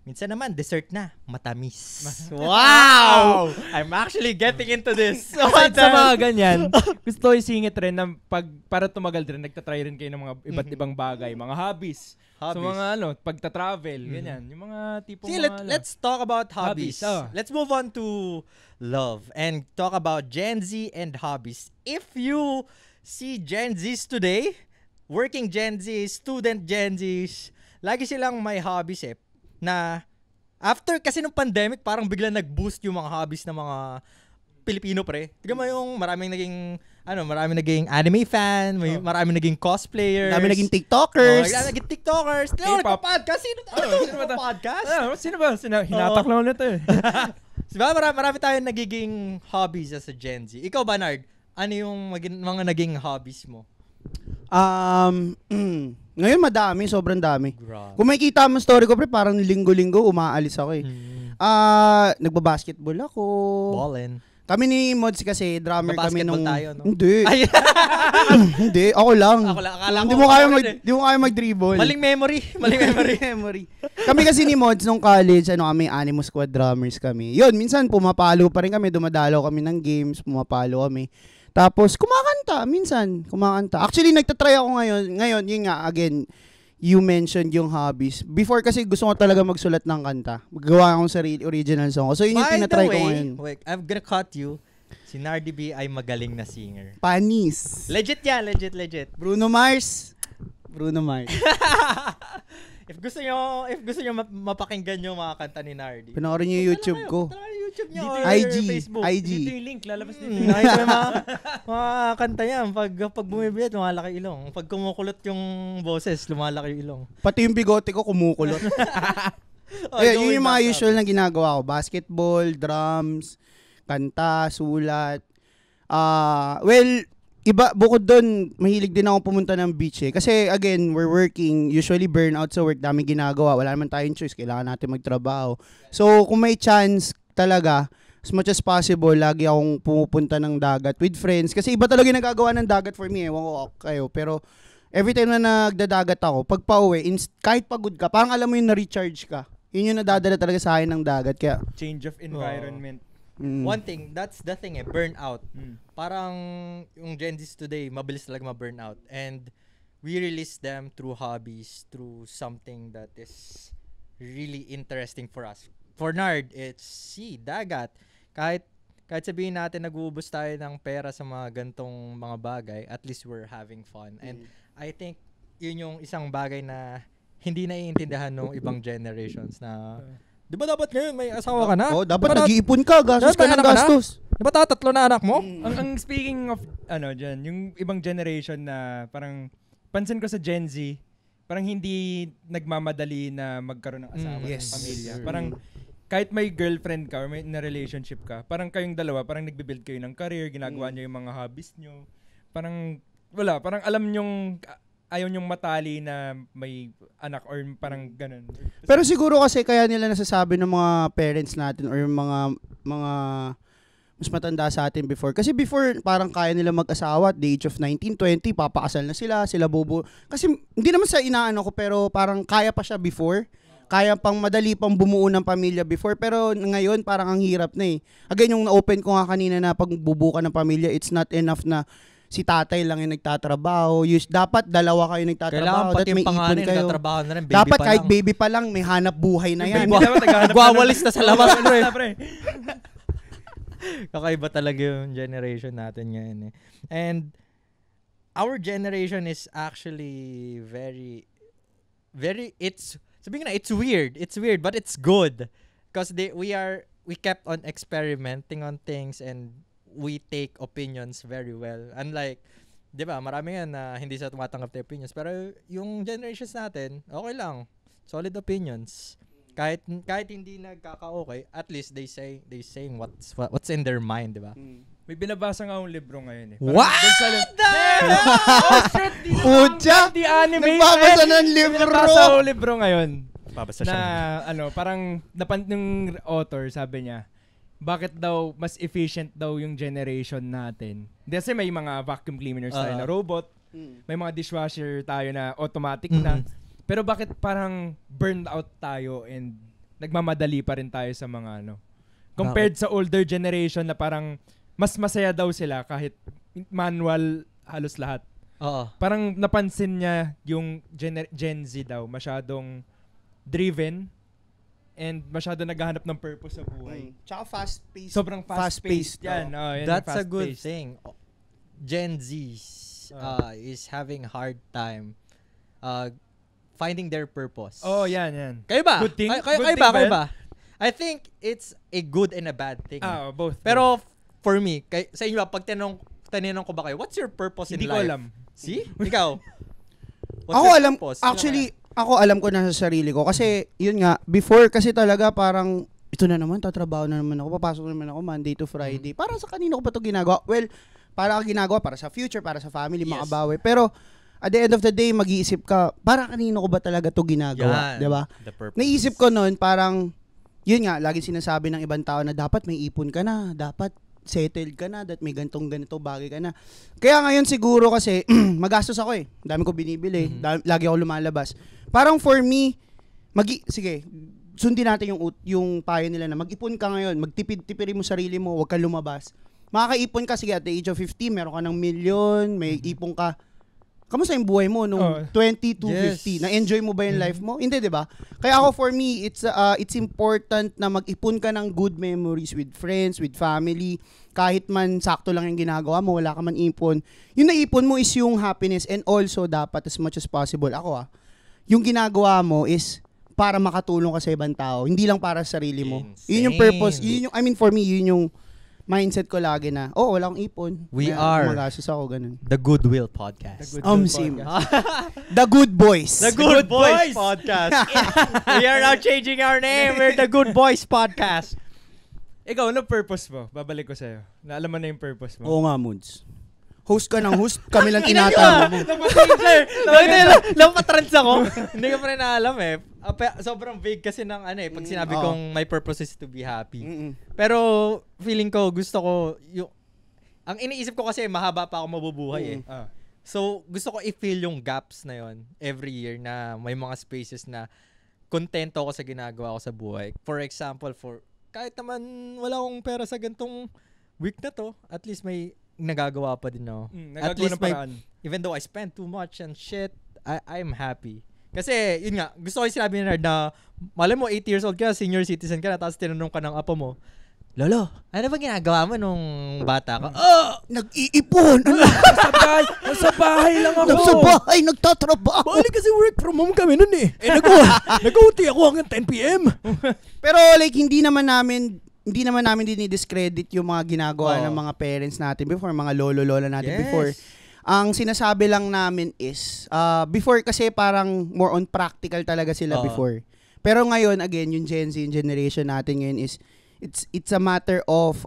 S3: Minsan naman, dessert na. Matamis. Wow! I'm actually getting into this.
S2: Aside sa mga ganyan, gusto ko isingit rin na para tumagal din, nagtatry rin kayo ng mga iba't ibang bagay. Mga hobbies. So mga pagta-travel, ganyan. Yung mga tipong
S3: let's talk about hobbies. Let's move on to love and talk about Gen Z and hobbies. If you see Gen Zs today, working Gen Zs, student Gen Zs, lagi silang may hobbies na after kasi nung pandemic parang bigla nag-boost yung mga hobbies ng mga Pilipino pre. Tignan mo yung maraming naging anime fan, maraming naging cosplayers,
S1: maraming naging TikTokers.
S3: Podcast. Sino podcast?
S2: Sino ba? Hinatak lang ulit
S3: Diba? Marami tayong nagiging hobbies as a Gen Z. Ikaw, Bernard, ano yung mga naging hobbies mo?
S1: Ngayon madami, sobrang dami. Kung makikita mo story ko, pre, parang linggo-linggo umaalis ako Nagbabasketball ako.
S3: Ballin'.
S1: Kami ni Mods kasi drummer kami nung
S3: tayo, no?
S1: Hindi. Hindi, ako lang. Hindi mo kaya mag-dribble.
S3: Maling memory.
S1: Kami kasi ni Mods nung college, kami Animo Squad drummers kami. Yun, minsan pumapalo pa rin kami, dumadalaw kami ng games, pumapalo kami. Tapos kumakanta. Actually, nagtatry ako ngayon, yun nga, again, you mentioned yung hobbies. Before kasi gusto ko talaga magsulat ng kanta. Magawa akong sarili, original song ko. So yun yung tinatry ko ngayon.
S3: Wait, I'm gonna cut you. Si Nardi B ay magaling na singer.
S1: Panis.
S3: Legit yan, legit.
S1: Bruno Mars.
S3: If gusto nyo mapakinggan yung mga kanta ni Nardi.
S1: Panoorin niyo yung YouTube ko.
S3: Punta na kayo YouTube niya or
S1: IG.
S3: Facebook.
S1: IG.
S2: Dito yung link, lalabas dito.
S3: Nakita yung mga kanta niya. Pag bumibili, lumalaki ilong. Pag kumukulot yung boses, lumalaki yung ilong.
S1: Pati yung bigote ko kumukulot. Yun yung mga usual na ginagawa ko. Basketball, drums, kanta, sulat. Bukod doon, mahilig din ako pumunta ng beach eh. Kasi again, we're working, usually burnout sa work, dami ginagawa. Wala naman tayong choice, kailangan natin magtrabaho. So, kung may chance talaga, as much as possible, lagi akong pumupunta ng dagat with friends. Kasi iba talaga yung nagagawa ng dagat for me, ewan ko kayo. Pero, every time na nagdadagat ako, pag pauwi, kahit pagod ka, parang alam mo yung na-recharge ka. Yun yung nadadala talaga sa akin ng dagat. Kaya,
S2: Change of environment.
S3: One thing, that's the thing burnout. Parang yung Gen Zs today, mabilis talaga ma-burnout. And we release them through hobbies, through something that is really interesting for us. For Nard, it's dagat. Kahit sabihin natin nag-uubos tayo ng pera sa mga gantong mga bagay, at least we're having fun. And I think yun yung isang bagay na hindi naiintindihan ng ibang generations na di ba dapat ngayon may asawa ka na?
S1: oh, dapat nag-iipon ka, gastos ka ng gastos.
S3: Di ba tatlo na anak mo?
S2: Ang speaking of dyan, yung ibang generation na parang pansin ko sa Gen Z, parang hindi nagmamadali na magkaroon ng asawa ng pamilya. Parang kahit may girlfriend ka or may na relationship ka, parang kayong dalawa, parang nagbe-build kayo ng career, ginagawa niyo yung mga hobbies niyo. Parang parang alam nyong ayaw nyong matali na may anak or parang ganun.
S1: Pero siguro kasi kaya nila nasasabi ng mga parents natin or yung mga mas matanda sa atin before. Kasi before, parang kaya nila mag-asawa at the age of 19, 20, papakasal na sila bubo. Kasi hindi naman sa inaano ko, pero parang kaya pa siya before. Kaya pang madali pang bumuo ng pamilya before. Pero ngayon, parang ang hirap na eh. Again, yung na-open ko nga kanina na pag bubuo ka ng pamilya, it's not enough na si tatay lang yung nagtatrabaho. Dapat dalawa kayo nagtatrabaho.
S3: Kailangan pati yung pangalan
S1: kayo.
S3: nagtatrabaho na rin. Baby
S1: Dapat
S3: pa
S1: kahit
S3: lang.
S1: baby pa lang, may hanap buhay na yan.
S3: Nagwawalis na sa labas.
S2: pre.
S3: Kakaiba talaga yung generation natin ngayon eh. And our generation is actually very sabihin na, it's weird. It's weird, but it's good. Because we kept on experimenting on things and we take opinions very well. Unlike, di ba, marami yan na hindi sa tumatanggap na opinions. Pero yung generations natin, okay lang. Solid opinions. Kahit hindi nagkaka-okay, at least they saying what's in their mind, di ba?
S2: May binabasa nga akong libro ngayon eh.
S3: What?
S1: Pucha!
S2: The anime.
S1: Nagbabasa ng libro!
S2: Binabasa akong libro ngayon.
S3: Babasa
S2: Na parang yung author, sabi niya, bakit daw mas efficient daw yung generation natin? Kasi may mga vacuum cleaners tayo na robot, may mga dishwasher tayo na automatic na. Pero bakit parang burned out tayo and nagmamadali pa rin tayo sa mga compared sa older generation na parang mas masaya daw sila kahit manual halos lahat. Parang napansin niya yung Gen Z daw masyadong driven and masyado naghahanap ng purpose sa buhay.
S1: Tsaka fast-paced.
S2: Sobrang fast-paced. Yan. Yan
S3: That's a good
S2: fast-paced.
S3: thing. Gen Z is having hard time finding their purpose.
S2: Oh, yan.
S3: Kayo ba?
S2: Good thing?
S3: Kayo
S2: Good thing ba
S3: kayo
S2: yan?
S3: ba? I think it's a good and a bad thing.
S2: Both.
S3: Pero for me, sa inyo ba, pag tinanong ko ba kayo, what's your purpose
S2: hindi
S3: in life?
S2: ko alam.
S3: See? Ikaw?
S1: Ako alam, actually, ako alam ko na sa sarili ko. Kasi, yun nga, before kasi talaga parang, ito na naman, tatrabaho na naman ako, papasok na naman ako Monday to Friday. Para sa kanino ko ba ito ginagawa? Well, para ka ginagawa, para sa future, para sa family,
S3: Yes.
S1: makabawi. Pero, at the end of the day, mag-iisip ka, para kanino ko ba talaga ito ginagawa?
S3: Yan.
S1: Diba?
S3: The purpose.
S1: Naisip ko noon, parang, yun nga, lagi sinasabi ng ibang tao na dapat may ipon ka na, dapat settled ka na, that may ganito bagay ka na. Kaya ngayon siguro kasi, magastos ako eh. Dami ko binibili. Lagi ako lumalabas. Parang for me, sige, sundin natin yung payo nila na mag-ipon ka ngayon, magtipid-tipirin mo sarili mo, huwag ka lumabas. Makakaipon ka, sige, at the age of 50, meron ka ng million, may ipon ka. Kamusta yung buhay mo nung 20 to 50? Na-enjoy mo ba yung life mo? Hindi, di ba? Kaya ako, for me, it's important na mag-ipon ka ng good memories with friends, with family. Kahit man sakto lang yung ginagawa mo, wala ka man ipon. Yung naipon mo is yung happiness and also dapat as much as possible. Ako yung ginagawa mo is para makatulong ka sa ibang tao, hindi lang para sa sarili mo.
S3: Insane.
S1: Yun yung purpose, for me, yun yung mindset ko lagi na, wala akong ipon.
S3: We
S1: Kaya
S3: are
S1: magastos ako, ganun.
S3: The Goodwill Podcast.
S1: Same. The Good Boys.
S3: The Good Boys Podcast. We are now changing our name. We're the Good Boys Podcast.
S2: Ikaw, ano purpose mo? Babalik ko sa'yo. Naalam mo na yung purpose mo.
S1: Oo nga, Moods. Host ka ng host, kami lang tinatanong mo.
S3: Napatrans ako. Hindi ko pa rin naalam eh. Sobrang vague kasi ng pag sinabi kong my purpose is to be happy. Pero feeling ko, gusto ko, ang iniisip ko kasi mahaba pa ako mabubuhay eh. So gusto ko i-fill yung gaps na yon every year na may mga spaces na kontento ako sa ginagawa ko sa buhay. For example, kahit naman wala akong pera sa gantong week na to, at least may nagagawa pa din ako. At least even though I spend too much and shit, I'm happy. Kasi, yun nga, gusto ko yung sinabi ni Nard na, malay mo, 8 years old ka, senior citizen ka na, tapos tinanong ka ng apo mo, Lolo, ano ba ginagawa mo nung bata ka?
S1: Nag-iipon!
S2: Nasa bahay lang ako!
S1: Nasa bahay, nagtatrabaho!
S3: Bali kasi work from home kami nun eh. Nag-OT ako hanggang 10 p.m.
S1: Pero like, hindi naman namin dinidiscredit yung mga ginagawa ng mga parents natin before, mga lolo-lola natin before. Ang sinasabi lang namin is, before kasi parang more on practical talaga sila before. Pero ngayon, again, yung Gen Z, yung generation natin ngayon is, it's a matter of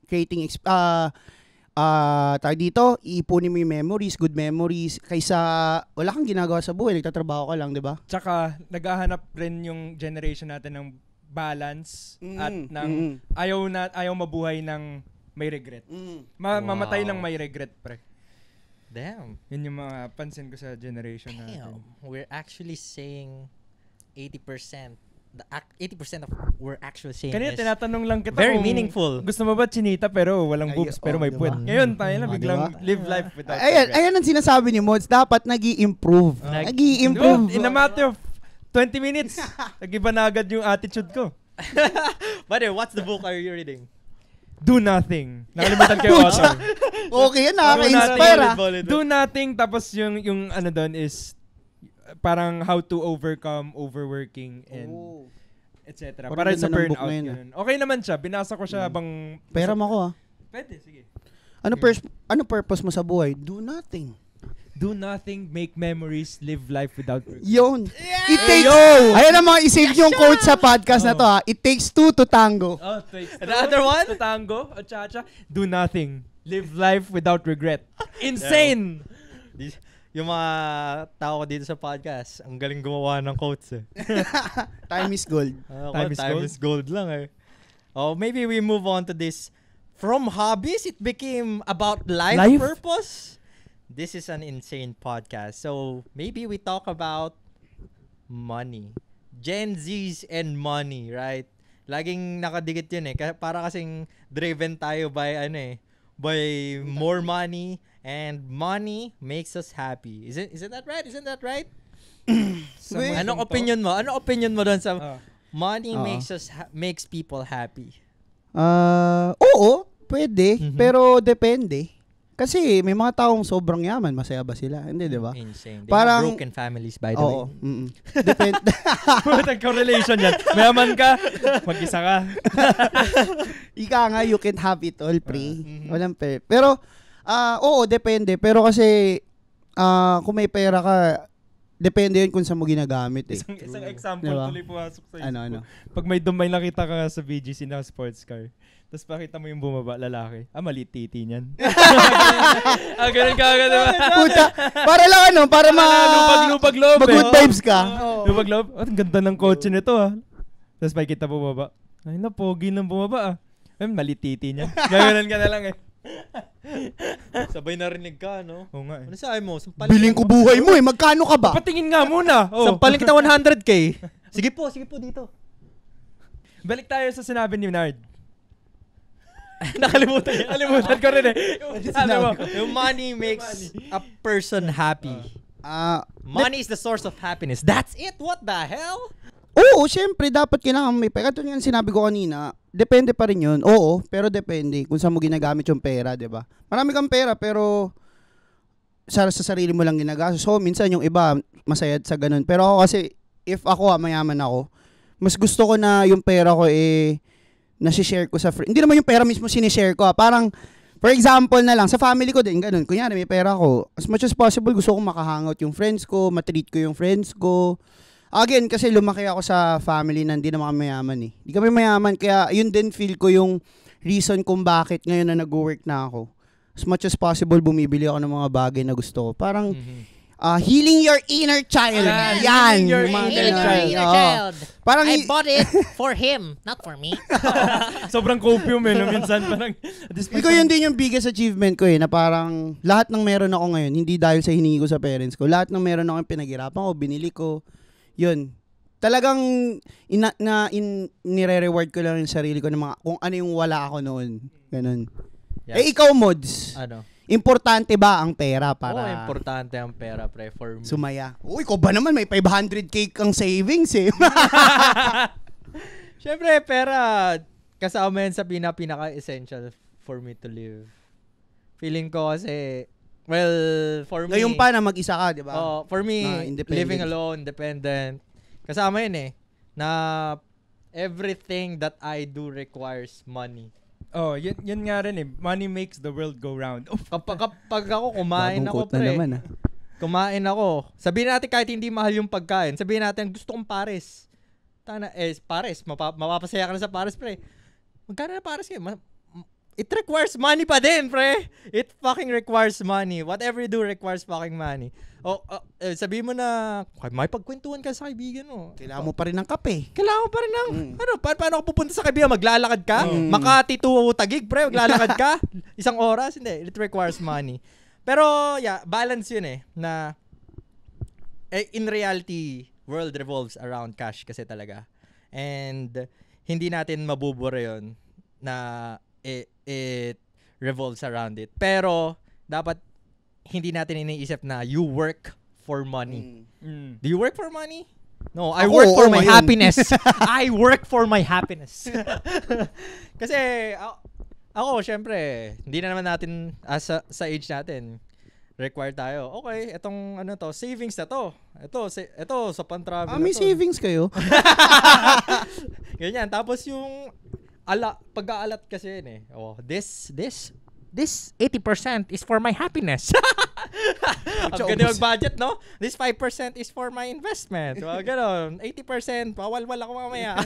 S1: creating, tayo dito, iipunin mo yung memories, good memories, kaysa wala kang ginagawa sa buhay, nagtatrabaho ka lang, di ba?
S2: Tsaka, naghahanap rin yung generation natin ng balance at ng ayaw mabuhay ng may regret. Mamatay ng may regret, pre.
S3: Damn.
S2: Yun yung mga pansin ko sa generation natin.
S3: We're actually saying 80%. 80% of we're actually saying
S2: kanina
S3: is
S2: tinatanong lang kita
S3: very
S2: kung
S3: meaningful.
S2: Gusto mo ba chinita pero walang boobs pero may puwet. Ngayon tayo na biglang live life without regret.
S1: Ayan ang sinasabi ni Mods, dapat nag-i-improve. Nag-i-improve.
S2: In a matter of 20 minutes, nag-iba na agad yung attitude ko.
S3: But what's the book are you reading?
S2: Do Nothing. Nakalimutan kayo author.
S1: Okay yan, nakaka-inspire ah.
S2: Do Nothing, tapos yung ano doon is parang how to overcome overworking and etc. Para sa burnout. Okay naman siya. Binasa ko siya habang...
S1: Pera mo ako ah.
S2: Pwede, sige.
S1: Ano purpose mo sa buhay? Do nothing.
S2: Do nothing, make memories, live life without regret.
S1: Yun. It takes... Ayan ang mga isave yung quote sa podcast na to ha. It takes two to tango.
S2: Oh, takes two.
S3: Another one?
S2: To tango. Cha-cha. Do nothing. Live life without regret. Insane!
S3: Yung mga tao ko dito sa podcast, ang galing gumawa ng quotes eh.
S1: Time is gold.
S3: Time is gold lang eh. Oh, maybe we move on to this. From hobbies, it became about life purpose. This is an insane podcast. So, maybe we talk about money. Gen Zs and money, right? Laging nakadikit yun eh. Para kasing driven tayo by by more money, and money makes us happy. Isn't that right? Isn't that right? Anong opinion mo? Anong opinion mo doon sa money makes people happy?
S1: Oo, pwede, pero depende. Kasi may mga taong sobrang yaman, masaya ba sila? Hindi, di ba?
S3: Insane. They
S1: parang
S3: have broken families, by the way.
S1: Depende.
S2: Correlation yan. Mayaman ka, mag-isa ka.
S1: Ika nga, you can have it all, pre. Walang pera. Pero, oo, depende. Pero kasi, kung may pera ka, depende yun kung saan mo ginagamit eh.
S2: Isang example
S1: diba?
S2: tuloy pumasok sa
S1: Ano?
S2: Pag may nakita ka sa BGC na sports car, tapos pakita mo yung bumaba, lalaki. Maliit titi niyan. Ganun ka agad, diba?
S1: Puta, para lang para
S2: lupag loob.
S1: Mag-good vibes ka.
S2: Lupag loob. Ang ganda ng kotse nito Tapos pakita bumaba. Ay na, pogi nang bumaba maliit titi niya. Ganoon ka na lang eh.
S3: Sabay narinig ka, no?
S2: Oo nga eh.
S3: Ano sabi mo?
S1: Biling ko buhay mo eh. Magkano ka ba?
S2: Patingin nga muna.
S3: Sampalin kita 100K. Sige po dito.
S2: Balik tayo sa sinabi ni Nard.
S3: Nakalimutan
S2: ko rin eh.
S3: Yung money makes a person happy. Money is the source of happiness. That's it? What the hell?
S1: Oo, syempre, dapat kailangan may pera. Ito yung sinabi ko kanina, depende pa rin yun. Oo, pero depende kung saan mo ginagamit yung pera, di ba? Marami kang pera, pero sa sarili mo lang ginagastos. So, minsan yung iba, masaya sa ganun. Pero ako kasi, if ako, mayaman ako, mas gusto ko na yung pera ko nasi-share ko sa friend. Hindi naman yung pera mismo sinishare ko. Parang, for example na lang, sa family ko din, ganun. Kunyari, may pera ko. As much as possible, gusto kong makahangout yung friends ko, matreat ko yung friends ko. Again, kasi lumaki ako sa family na hindi naman kami mayaman eh. Hindi kami mayaman, kaya yun din feel ko yung reason kung bakit ngayon na nag-work na ako. As much as possible, bumibili ako ng mga bagay na gusto ko. Parang, healing your inner child. Yan.
S2: Healing your
S4: Inner child.
S1: Parang,
S4: I bought it for him, not for me.
S2: Sobrang copium no? Minsan parang...
S1: ko yun din yung biggest achievement ko na parang lahat ng meron ako ngayon, hindi dahil sa hiningi ko sa parents ko, lahat ng meron ako yung pinaghirapan ko, binili ko, yun. Talagang nire-reward ko lang yung sarili ko ng mga, kung ano yung wala ako noon. Ganun.
S3: Yeah.
S1: Ikaw, Mods.
S3: Ano?
S1: Importante ba ang pera para
S3: importante ang pera, pre, for me.
S1: sumaya? Uy, ko ba naman may 500k kang savings eh.
S3: Siyempre, pera, kasama yan sa pinaka-essential for me to live. Feeling ko kasi, well, for me...
S1: Ngayon pa na mag-isa ka, di ba?
S3: For me, living
S1: independent.
S3: alone, dependent, kasama yun na everything that I do requires money.
S2: Oh, yun nga rin money makes the world go round.
S3: Kapag ako kumain
S1: Bagong
S3: ako,
S1: quote na
S3: pre.
S1: naman,
S3: Kumain ako. Sabihin natin kahit hindi mahal yung pagkain. Sabihin natin gusto kong pares. Pares. Mapapasaya ka na sa pares, pre. Magkano na pares yun? It requires money pa din, pre. It fucking requires money. Whatever you do requires fucking money. Sabihin mo na, may pagkwentuhan ka sa kaibigan mo.
S1: Kailangan mo pa rin ng kape.
S3: Kailangan mo pa rin ng, paano ako pupunta sa kaibigan? Maglalakad ka? Makati to Taguig, pre. Maglalakad ka? Isang oras? Hindi. It requires money. Pero, yeah, balance yun na in reality, world revolves around cash kasi talaga. And, hindi natin mabubura yun na it revolves around it. Pero, dapat hindi natin iniisip na you work for money. Do you work for money? No, I work for my happiness. I work for my happiness. Kasi, ako, syempre, hindi na naman natin, sa age natin, required tayo. Okay, etong savings na to. Ito sa pan-travel na
S1: may
S3: to.
S1: savings kayo?
S3: Ganyan. Tapos yung pag-aalat kasi yun
S4: This 80% is for my happiness.
S3: Ang ganda mag-budget, no? This 5% is for my investment. Ganon. 80%, pawalwal ako mamaya.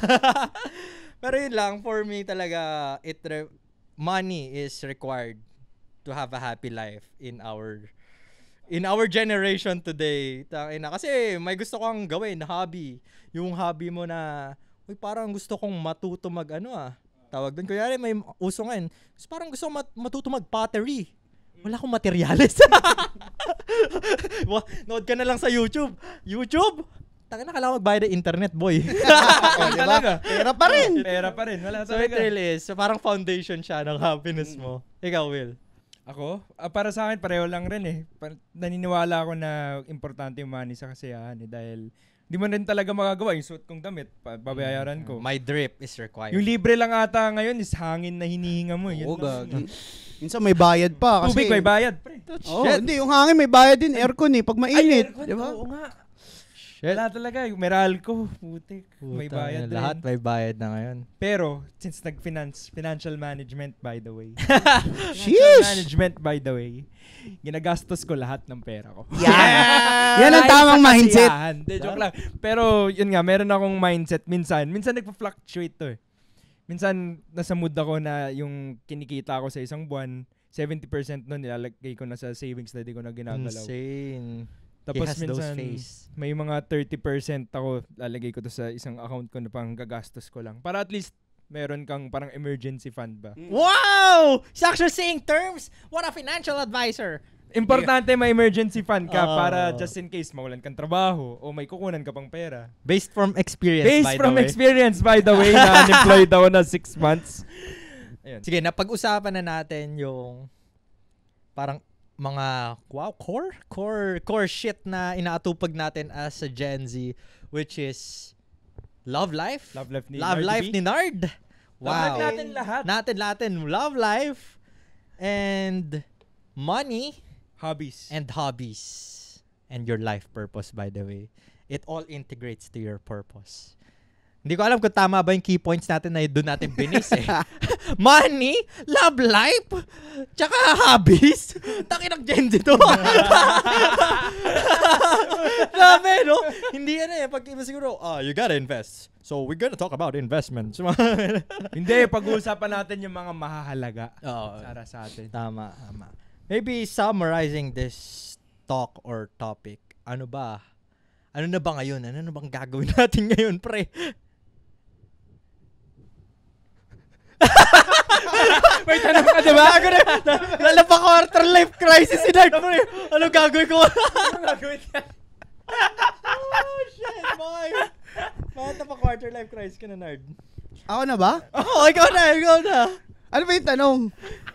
S3: Pero yun lang, for me talaga, money is required to have a happy life in our generation today. Kasi may gusto kong gawin, hobby. Yung hobby mo na, parang gusto kong matuto tawag doon. Kunyari, may uso ngayon. Parang gusto kong matuto mag-pottery. Wala akong materyales. Nood ka na lang sa YouTube. YouTube? Taka na, kailangan magbayad ng internet, boy.
S2: Talaga.
S1: Pera pa rin.
S2: Pera pa rin. Wala
S3: So it
S2: talaga.
S3: really is. So parang foundation siya ng happiness mo. Ikaw, Will.
S2: Ako? Para sa akin, pareho lang rin naniniwala ako na importante yung money sa kasiyahan dahil di mo rin talaga magagawa yung suot kong damit, babayaran ko.
S3: My drip is required.
S2: Yung libre lang ata ngayon is hangin na hinihinga mo.
S1: Oo, gagi. Minsan may bayad pa kasi.
S2: Tubig may bayad, pre.
S1: Hindi, yung hangin may bayad din, aircon pag mainit.
S2: Aircon,
S1: Diba?
S2: oo nga. Wala talaga. Yung Meralco, putik. May bayad din.
S3: Lahat may bayad na ngayon.
S2: Pero, since financial management, by the way.
S1: Sheesh!
S2: Management, by the way. Ginagastos ko lahat ng pera ko.
S1: Yan ang tamang mindset.
S2: De, joke lang. Pero, yun nga, meron akong mindset minsan. Minsan nagpa-fluctuate to Minsan, nasa mood ako na yung kinikita ko sa isang buwan, 70% nun nilalagay ko na sa savings na di ko na ginagalaw.
S3: Insane.
S2: Tapos
S3: He has those
S2: minsan,
S3: face.
S2: may mga 30% ako lalagay ko to sa isang account ko na pang gagastos ko lang. Para at least, meron kang parang emergency fund ba?
S4: Wow! He's actually saying terms. What a financial advisor.
S2: Importante may emergency fund ka para just in case mawalan kang trabaho o may kukunan ka pang pera.
S3: Based from experience,
S2: Based
S3: by
S2: from
S3: the way.
S2: experience, by the way, na unemployed ako na 6 months. Ayun.
S3: Sige, napag-usapan na natin yung parang mga core shit na inaatupag natin as a Gen Z, which is love life.
S2: Love life ni
S3: Love
S2: Nard
S3: life
S2: B.
S3: ni Nard.
S2: Love life natin lahat.
S3: Natin. Love life and money.
S2: Hobbies.
S3: and hobbies and your life purpose, by the way. It all integrates to your purpose. Hindi ko alam kung tama ba yung key points natin na doon natin binis eh. Money, love life, tsaka hobbies. Takin ng Gen Z to. Grabe, no? Hindi yan eh. Pag iba siguro, you gotta invest. So, we're gonna talk about investments.
S2: Hindi, pag-uusapan natin yung mga mahahalaga
S3: Oo.
S2: para sa atin.
S3: Tama. Maybe summarizing this talk or topic, ano ba? Ano na ba ngayon? Ano na bang gagawin natin ngayon, pre?
S2: May tanong ka, diba?
S3: Lala pa quarter life crisis si Nard. Ano gagawin ko?
S2: Ano gagawin ka?
S3: Oh, shit, boy. Bakit pa quarter life crisis ka na, Nard?
S1: Ako na ba?
S3: Oo, ikaw na.
S1: Ano ba yung tanong?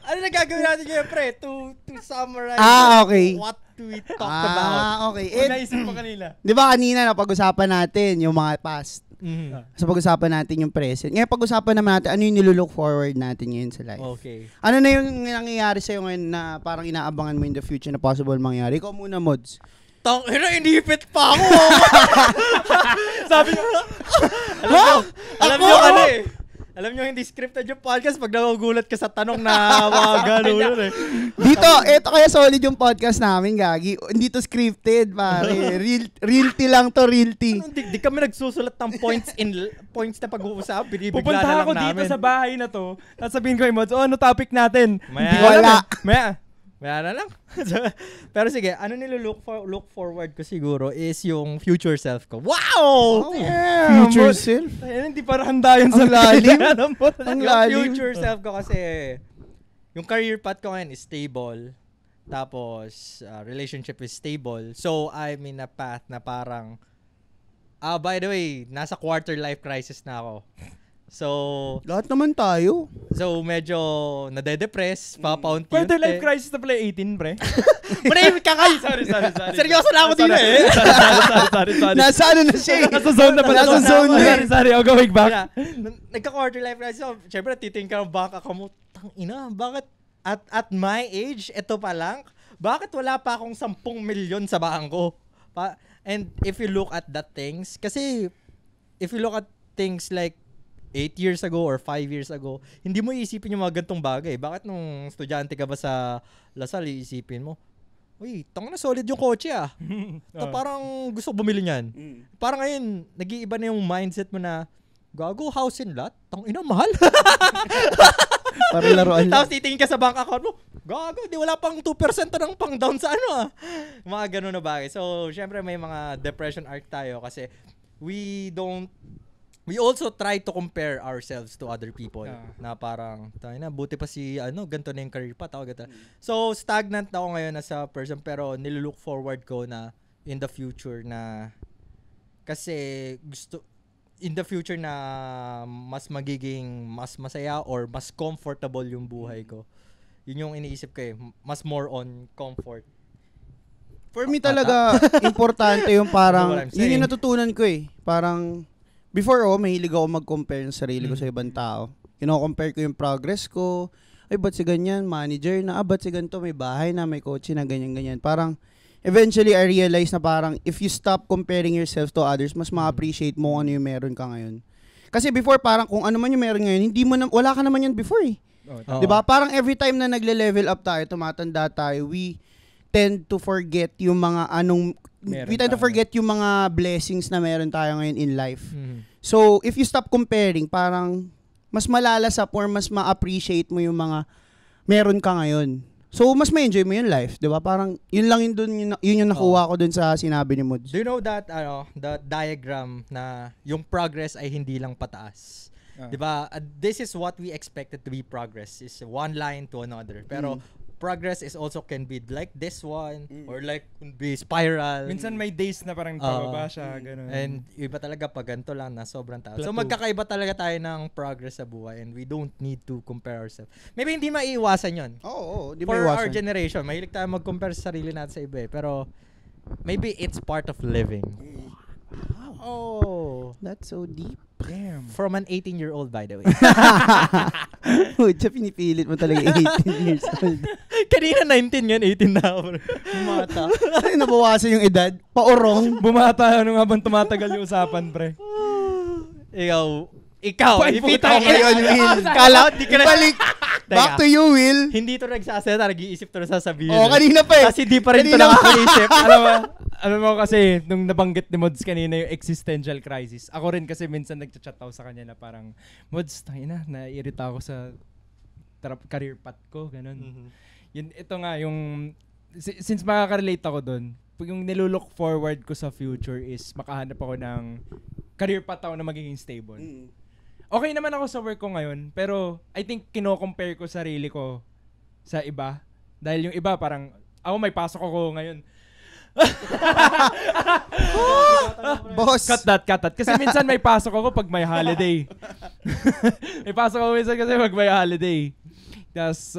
S3: Ano na gagawin natin ngayon, pre? To summarize
S1: Okay.
S3: what we talked about.
S1: Okay.
S2: Kung naisip mo kanina.
S1: Di ba kanina napag-usapan natin yung mga past.
S3: Mhm.
S1: So pag-usapan natin yung present. Ngayon pag-usapan naman natin ano yung nilulook forward natin ngayon sa life.
S3: Okay.
S1: Ano na yung nangyayari sa'yo ngayon na parang inaabangan mo in the future na possible mangyari? Ikaw muna, Mods.
S3: Inipit pa ako.
S2: Sabi ko,
S3: Alam nyo ano eh. Alam nyo, hindi scripted yung podcast pag nagugulat ka sa tanong na mga gano'n eh.
S1: Dito, eto kaya solid yung podcast namin, Gagi. Hindi to scripted, pare. Realty lang to, realty.
S3: Di kami nagsusulat ng points na pag-uusap. Binibigla
S2: pupunta
S3: na lang
S2: ako
S3: namin.
S2: dito sa bahay na to. Tapos sabihin ko kay Mods, ano topic natin?
S3: Maya.
S2: Hindi ko alam
S1: Wala.
S2: eh.
S3: Maya na lang. Pero sige, ano look forward ko siguro is yung future self ko. Wow!
S1: Future self.
S2: Ayun, hindi para handa yun sa
S1: Ang lalim.
S2: Alam mo.
S1: Ang
S3: Yung
S1: lalim.
S3: future self ko kasi, yung career path ko ngayon is stable. Tapos, relationship is stable. So, I'm in a path na parang, by the way, nasa quarter life crisis na ako. So,
S1: Lahat naman tayo.
S3: medyo nade-depress, papaunti.
S2: Quarter life crisis na pala 18, pre.
S3: Pre, kakay!
S2: Sorry.
S3: Seryoso na ako dito eh.
S2: Sorry.
S1: Nasa ano na siya eh.
S2: Nasa zone na pala.
S1: Nasa zone na eh.
S2: Sorry. I'll go back.
S3: Nagka-quarter life crisis. So, syempre, titingin ka ng bank account mo. Tangina, bakit at my age, ito pa lang, bakit wala pa akong 10 milyon sa bangko? And if you look at that things, kasi if you look at things like 8 years ago or 5 years ago, hindi mo iisipin yung mga gantong bagay. Bakit nung estudyante ka ba sa Lasal, iisipin mo, uy, tanga na solid yung kotse ah. Ito parang gusto ko bumili niyan. Parang ngayon, nag-iiba na yung mindset mo na, gago, house and lot? Tang ina, mahal.
S1: Para laruan lang.
S3: Tapos titingin ka sa bank account mo, gago, di wala pang 2% ng pang down sa ano ah. Mga ganun na bagay. So, syempre may mga depression arc tayo kasi we also try to compare ourselves to other people na parang, tayo na, buti pa si, ganito na yung career path, ganito. So, stagnant na ako ngayon as a person pero nilook forward ko na in the future na kasi in the future na mas magiging mas masaya or mas comfortable yung buhay ko. Yun yung iniisip ko eh. Mas more on comfort.
S1: For me talaga, importante yung parang,
S3: What I'm
S1: yun
S3: saying.
S1: yung natutunan ko eh. Parang, before mahilig ako mag-compare ng sarili ko sa ibang tao. Kino-compare ko yung progress ko. Ay, ba't si ganyan? Manager na. Ba't si ganito? May bahay na, may kotse na, ganyan-ganyan. Parang, eventually, I realized na parang, if you stop comparing yourself to others, mas ma-appreciate mo ano yung meron ka ngayon. Kasi before, parang kung ano man yung meron ngayon, wala ka naman yun before eh.
S3: Oo.
S1: Diba? Parang every time na nagle-level up tayo, tumatanda tayo, we tend to forget yung mga yung mga blessings na meron tayo ngayon in life. So, if you stop comparing, parang mas malalasap or mas ma-appreciate mo yung mga meron ka ngayon. So, mas ma-enjoy mo yung life, 'di ba? Parang yun lang yun yung nakuha ko dun sa sinabi ni Mods.
S3: Do you know that the diagram na yung progress ay hindi lang pataas? 'Di ba? This is what we expected to be progress, is one line to another. Pero progress is also can be like this one or like be spiral.
S2: Minsan may days na parang pababa siya, ganun.
S3: And iba talaga pag ganito lang na sobrang taas. So
S2: Plateau.
S3: magkakaiba talaga tayo ng progress sa buhay and we don't need to compare ourselves. Maybe hindi maiiwasan yun.
S1: Oo, di ba
S3: For
S1: iwasan?
S3: our generation, mahilig tayo mag-compare sa sarili natin sa iba eh. Pero maybe it's part of living. Oh.
S1: That's so deep.
S2: Damn.
S3: From an 18-year-old, by the way.
S1: Uy, siya pinipilit mo talaga 18 years old.
S3: Kanina 19 yan, 18 na ako.
S1: Bumata. Ay, nabawasan yung edad. Paurong.
S2: Bumata ano habang tumatagal yung usapan, pre.
S3: Ikaw,
S2: Ay,
S3: ipita
S2: puta,
S3: ko ngayon, Will. Kala ko, di ka na...
S1: Balik. Back to you, Will.
S3: Hindi to nagsasalita, nag-iisip to na sasabihin.
S1: Oh, kanina pa eh.
S3: Kasi di pa rin to
S1: Kanina pa.
S3: nakakaisip.
S2: Alam mo kasi, nung nabanggit ni Mods kanina yung existential crisis, ako rin kasi minsan nagchat ako sa kanya na parang, Mods, tangina, naiirita ako sa career path ko, ganun. Yun, ito nga, yung, since makaka-relate ako dun, yung nilulook forward ko sa future is makahanap ako ng career path ako na magiging stable. Okay naman ako sa work ko ngayon, pero I think kino-compare ko sarili ko sa iba. Dahil yung iba parang, ako may pasok ako ngayon.
S1: Boss.
S2: Cut that. Kasi minsan may pasok ako pag may holiday. May pasok ako minsan kasi pag may holiday. Tapos,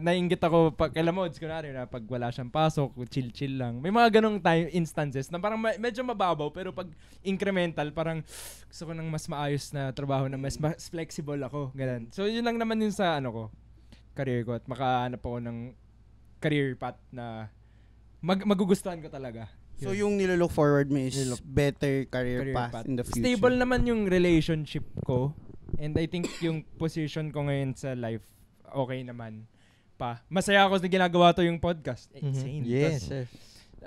S2: naiinggit ako pag kay Mods, kunwari na pag wala siyang pasok, chill lang. May mga ganong instances na parang medyo mababaw, pero pag incremental, parang gusto ko ng mas maayos na trabaho na mas flexible ako. Ganun. So, yun lang naman yun sa career ko at makahanap ako ng career path na magugustuhan ko talaga.
S1: So, yung nilook forward mo is better career path in the future.
S2: Stable naman yung relationship ko. And I think yung position ko ngayon sa life, okay naman pa. Masaya ako na ginagawa to yung podcast. Insane.
S3: Yes.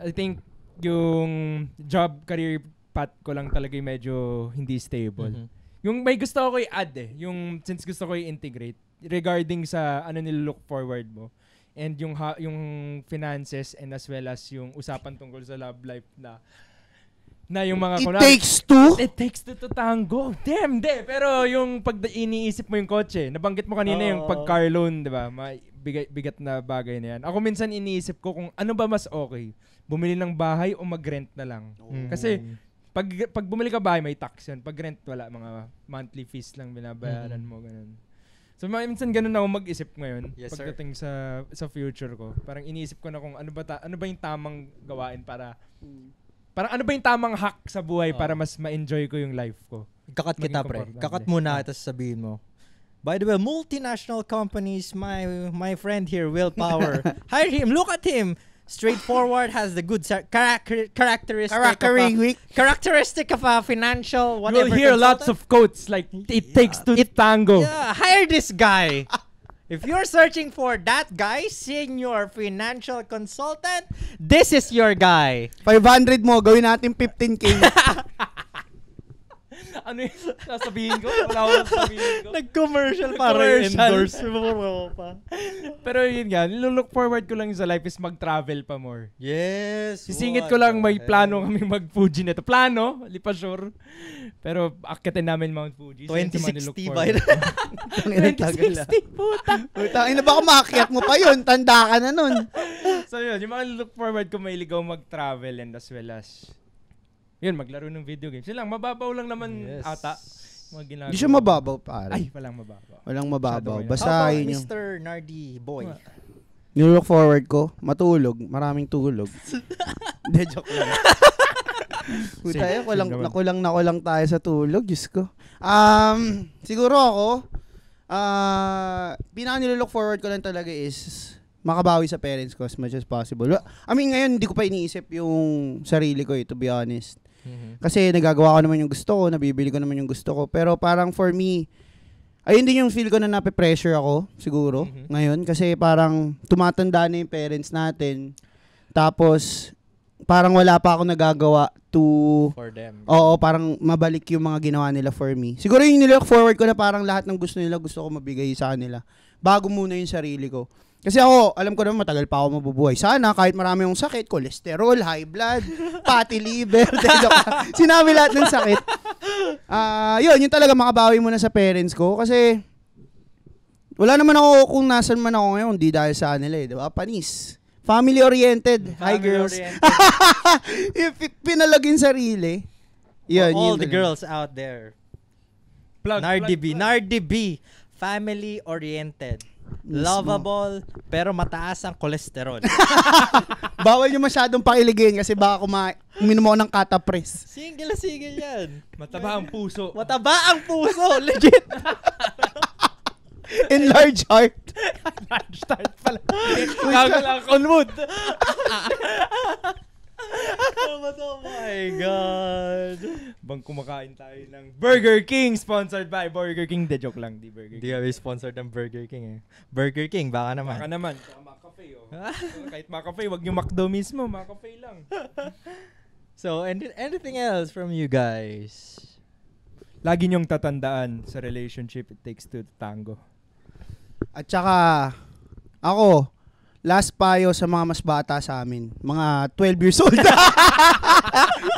S2: I think yung job career path ko lang talaga yung medyo hindi stable. Yung may gusto ko i-add yung since gusto ko i-integrate regarding sa nilook forward mo and yung finances and as well as yung usapan tungkol sa love life na yung mga
S1: It
S2: takes two to tango. Damn, pero yung pag iniisip mo yung kotse, nabanggit mo kanina yung pag car loan, 'di ba? Bigat na bagay na yan. Ako minsan iniisip ko kung ano ba mas okay, bumili ng bahay o mag-rent na lang. Kasi pag bumili ka bahay may tax yun. Pag rent wala, mga monthly fees lang binabayaran mo, ganun. So minsan ganun ako mag-isip ngayon pagdating sa future ko. Parang iniisip ko na kung ano ba yung tamang gawain para ano ba yung tamang hack sa buhay para mas ma-enjoy ko yung life ko?
S3: Kakat kita, pre. Kakat muna, tapos sabihin mo. By the way, multinational companies, my friend here, Willpower. Hire him. Look at him. Straightforward, has the good characteristic of a financial whatever.
S2: You'll hear lots of quotes like, it takes two to tango.
S3: Yeah, hire this guy. If you're searching for that guy, senior financial consultant, this is your guy.
S1: 500 mo, gawin natin 15K.
S2: Ano yung sasabihin ko? Wala ko sasabihin ko.
S3: Nag-commercial para endorse mo pa.
S2: Pero yun nga, nilook forward ko lang sa life is mag-travel pa more.
S3: Yes.
S2: Sisingit ko lang may plano kami mag-Fuji nito. Plano, hindi pa sure. Pero akitin namin Mount Fuji.
S3: 2060 ba yun?
S2: 2060, puta.
S1: Puta, ina baka maakyat mo pa yun. Tanda ka na nun.
S2: So yun, yung mga look forward ko may ligaw mag-travel and as well as yun, maglaro ng video games. Yun lang, mababaw lang naman ata.
S1: Hindi siya mababaw, pare.
S2: Ay, walang mababaw.
S1: Walang mababaw.
S3: How
S1: Basta
S3: about
S1: yun yung
S3: Mr. Nardi Boy?
S1: nilook forward ko, matulog. Maraming tulog. Hindi, joke lang. Puta, nakulang tayo sa tulog. Diyos ko. Siguro ako, pinaka-nilook forward ko lang talaga is makabawi sa parents ko as much as possible. I mean, ngayon, hindi ko pa iniisip yung sarili ko to be honest. Kasi nagagawa ko naman yung gusto ko, nabibili ko naman yung gusto ko. Pero parang for me, ayun din yung feel ko na nape-pressure ako, siguro, ngayon. Kasi parang tumatanda na yung parents natin. Tapos, parang wala pa ako nagagawa
S3: for them.
S1: Oo, parang mabalik yung mga ginawa nila for me. Siguro yung nilook forward ko na parang lahat ng gusto nila, gusto ko mabigay sa kanila. Bago muna yung sarili ko. Kasi ako, alam ko naman matagal pa ako mabubuhay. Sana kahit marami yung sakit, cholesterol, high blood, fatty liver, sinabi lahat ng sakit. Yun talaga makabawi muna sa parents ko. Kasi wala naman ako kung nasan man ako ngayon, di dahil sa kanila di ba? Panis. Family-oriented. Hi, girls. If pinalagin sarili. Yun,
S3: all the girls out there. Nardi B. Family-oriented. Lovable, pero mataas ang cholesterol.
S1: Bawal yung masyadong pakiligin kasi baka uminom ako ng catapres.
S3: Single yan.
S2: Mataba ang puso.
S3: Mataba ang puso, legit.
S1: Enlarge heart.
S2: Large start pala. Gago lang, Conwood.
S3: Oh my God.
S2: Bang kumakain tayo ng Burger King, sponsored by Burger King. De joke lang, di Burger
S3: Hindi
S2: King.
S3: kami sponsored ng Burger King eh. Burger King, baka naman.
S2: Baka naman. Saka McCafe, oh. Kahit McCafe, wag yung McDo mismo. McCafe lang.
S3: So, anything else from you guys?
S2: Lagi niyong tatandaan sa relationship, it takes two to tango.
S1: At saka, ako, last payo sa mga mas bata sa amin. Mga 12 years old.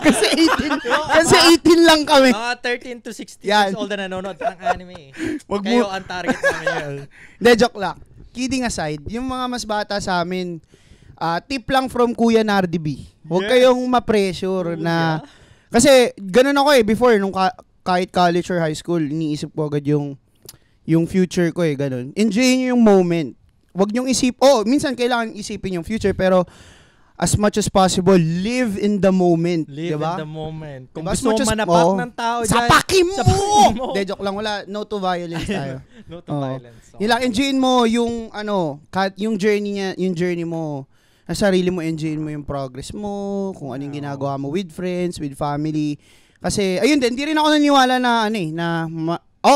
S1: kasi 18 lang kami.
S3: Mga 13 to 16
S1: Yan.
S3: years old na nanonood ng anime.
S1: Wag
S3: Kayo
S1: mo-
S3: ang target namin yun.
S1: De, joke lang. Kidding aside, yung mga mas bata sa amin, tip lang from Kuya Nardi B. Huwag
S3: Yes.
S1: kayong ma-pressure na... Kasi, ganun ako before, nung kahit college or high school, iniisip ko agad yung future ko ganun. Enjoy nyo yung moment. Huwag nyong minsan kailangan isipin yung future, pero as much as possible, live in the moment.
S3: Live
S1: diba?
S3: in the moment. Kung
S1: Diba? As
S3: gusto
S1: much
S3: mo
S1: as-
S3: manapak
S1: oo.
S3: ng tao dyan,
S1: Sapakin mo!
S3: sapakin mo!
S1: De, joke lang. Wala. No to violence tayo.
S3: No to
S1: Oo.
S3: violence.
S1: Yun lang, enjoyin mo yung journey mo. Sa sarili mo, enjoyin mo yung progress mo, kung anong ginagawa mo with friends, with family. Kasi, ayun din, hindi rin ako naniwala na,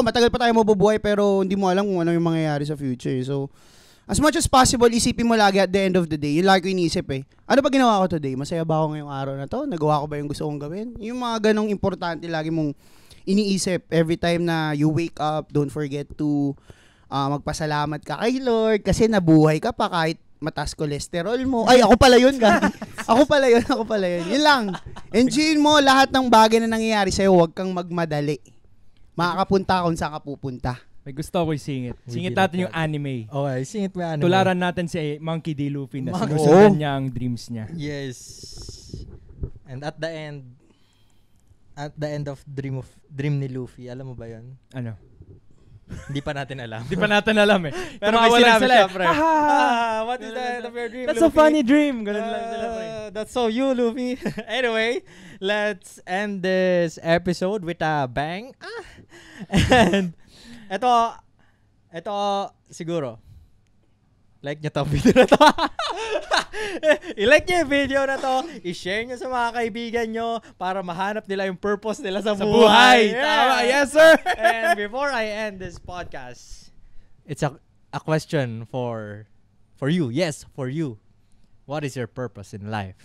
S1: matagal pa tayo mabubuhay, pero hindi mo alam kung ano yung mangyayari sa future. So, as much as possible, isipin mo lagi at the end of the day. Yung lagi ko iniisip ano ba ginawa ko today? Masaya ba ako ngayong araw na to? Nagawa ko ba yung gusto kong gawin? Yung mga ganong importante, lagi mong iniisip every time na you wake up. Don't forget to magpasalamat ka kay Lord kasi nabuhay ka pa kahit mataas cholesterol mo. Ay, ako pala yun, gagi. Ako pala yun. Yun lang. Enjoyin mo lahat ng bagay na nangyayari sa'yo. Huwag kang magmadali. Makakapunta kung saan ka pupunta.
S2: May gusto ako singit.
S3: We
S2: Singit
S3: did
S2: natin
S3: that.
S2: yung anime.
S3: Okay, singit mo anime.
S2: Tularan natin si Monkey D. Luffy na
S3: Monkey.
S2: sinusundan niya ang dreams niya.
S3: Yes. And at the end of dream ni Luffy, alam mo ba yun?
S2: Ano?
S3: Hindi pa natin alam.
S2: Di pa natin alam
S3: Pero may
S2: Tumawa lang
S3: sinabi
S2: sila
S3: siya,
S2: eh.
S3: pre. What is the end of your dream,
S2: That's a
S3: Luffy?
S2: funny dream. Ganun lang sila, pre.
S3: That's so you, Luffy. Anyway, let's end this episode with a bang. And ito siguro. Like nyo to video na to. I-like nyo yung video na to. I-share nyo sa mga kaibigan nyo para mahanap nila yung purpose nila sa buhay. Yeah.
S2: Tama. Yes, sir.
S3: And before I end this podcast, it's a question for you. Yes, for you. What is your purpose in life?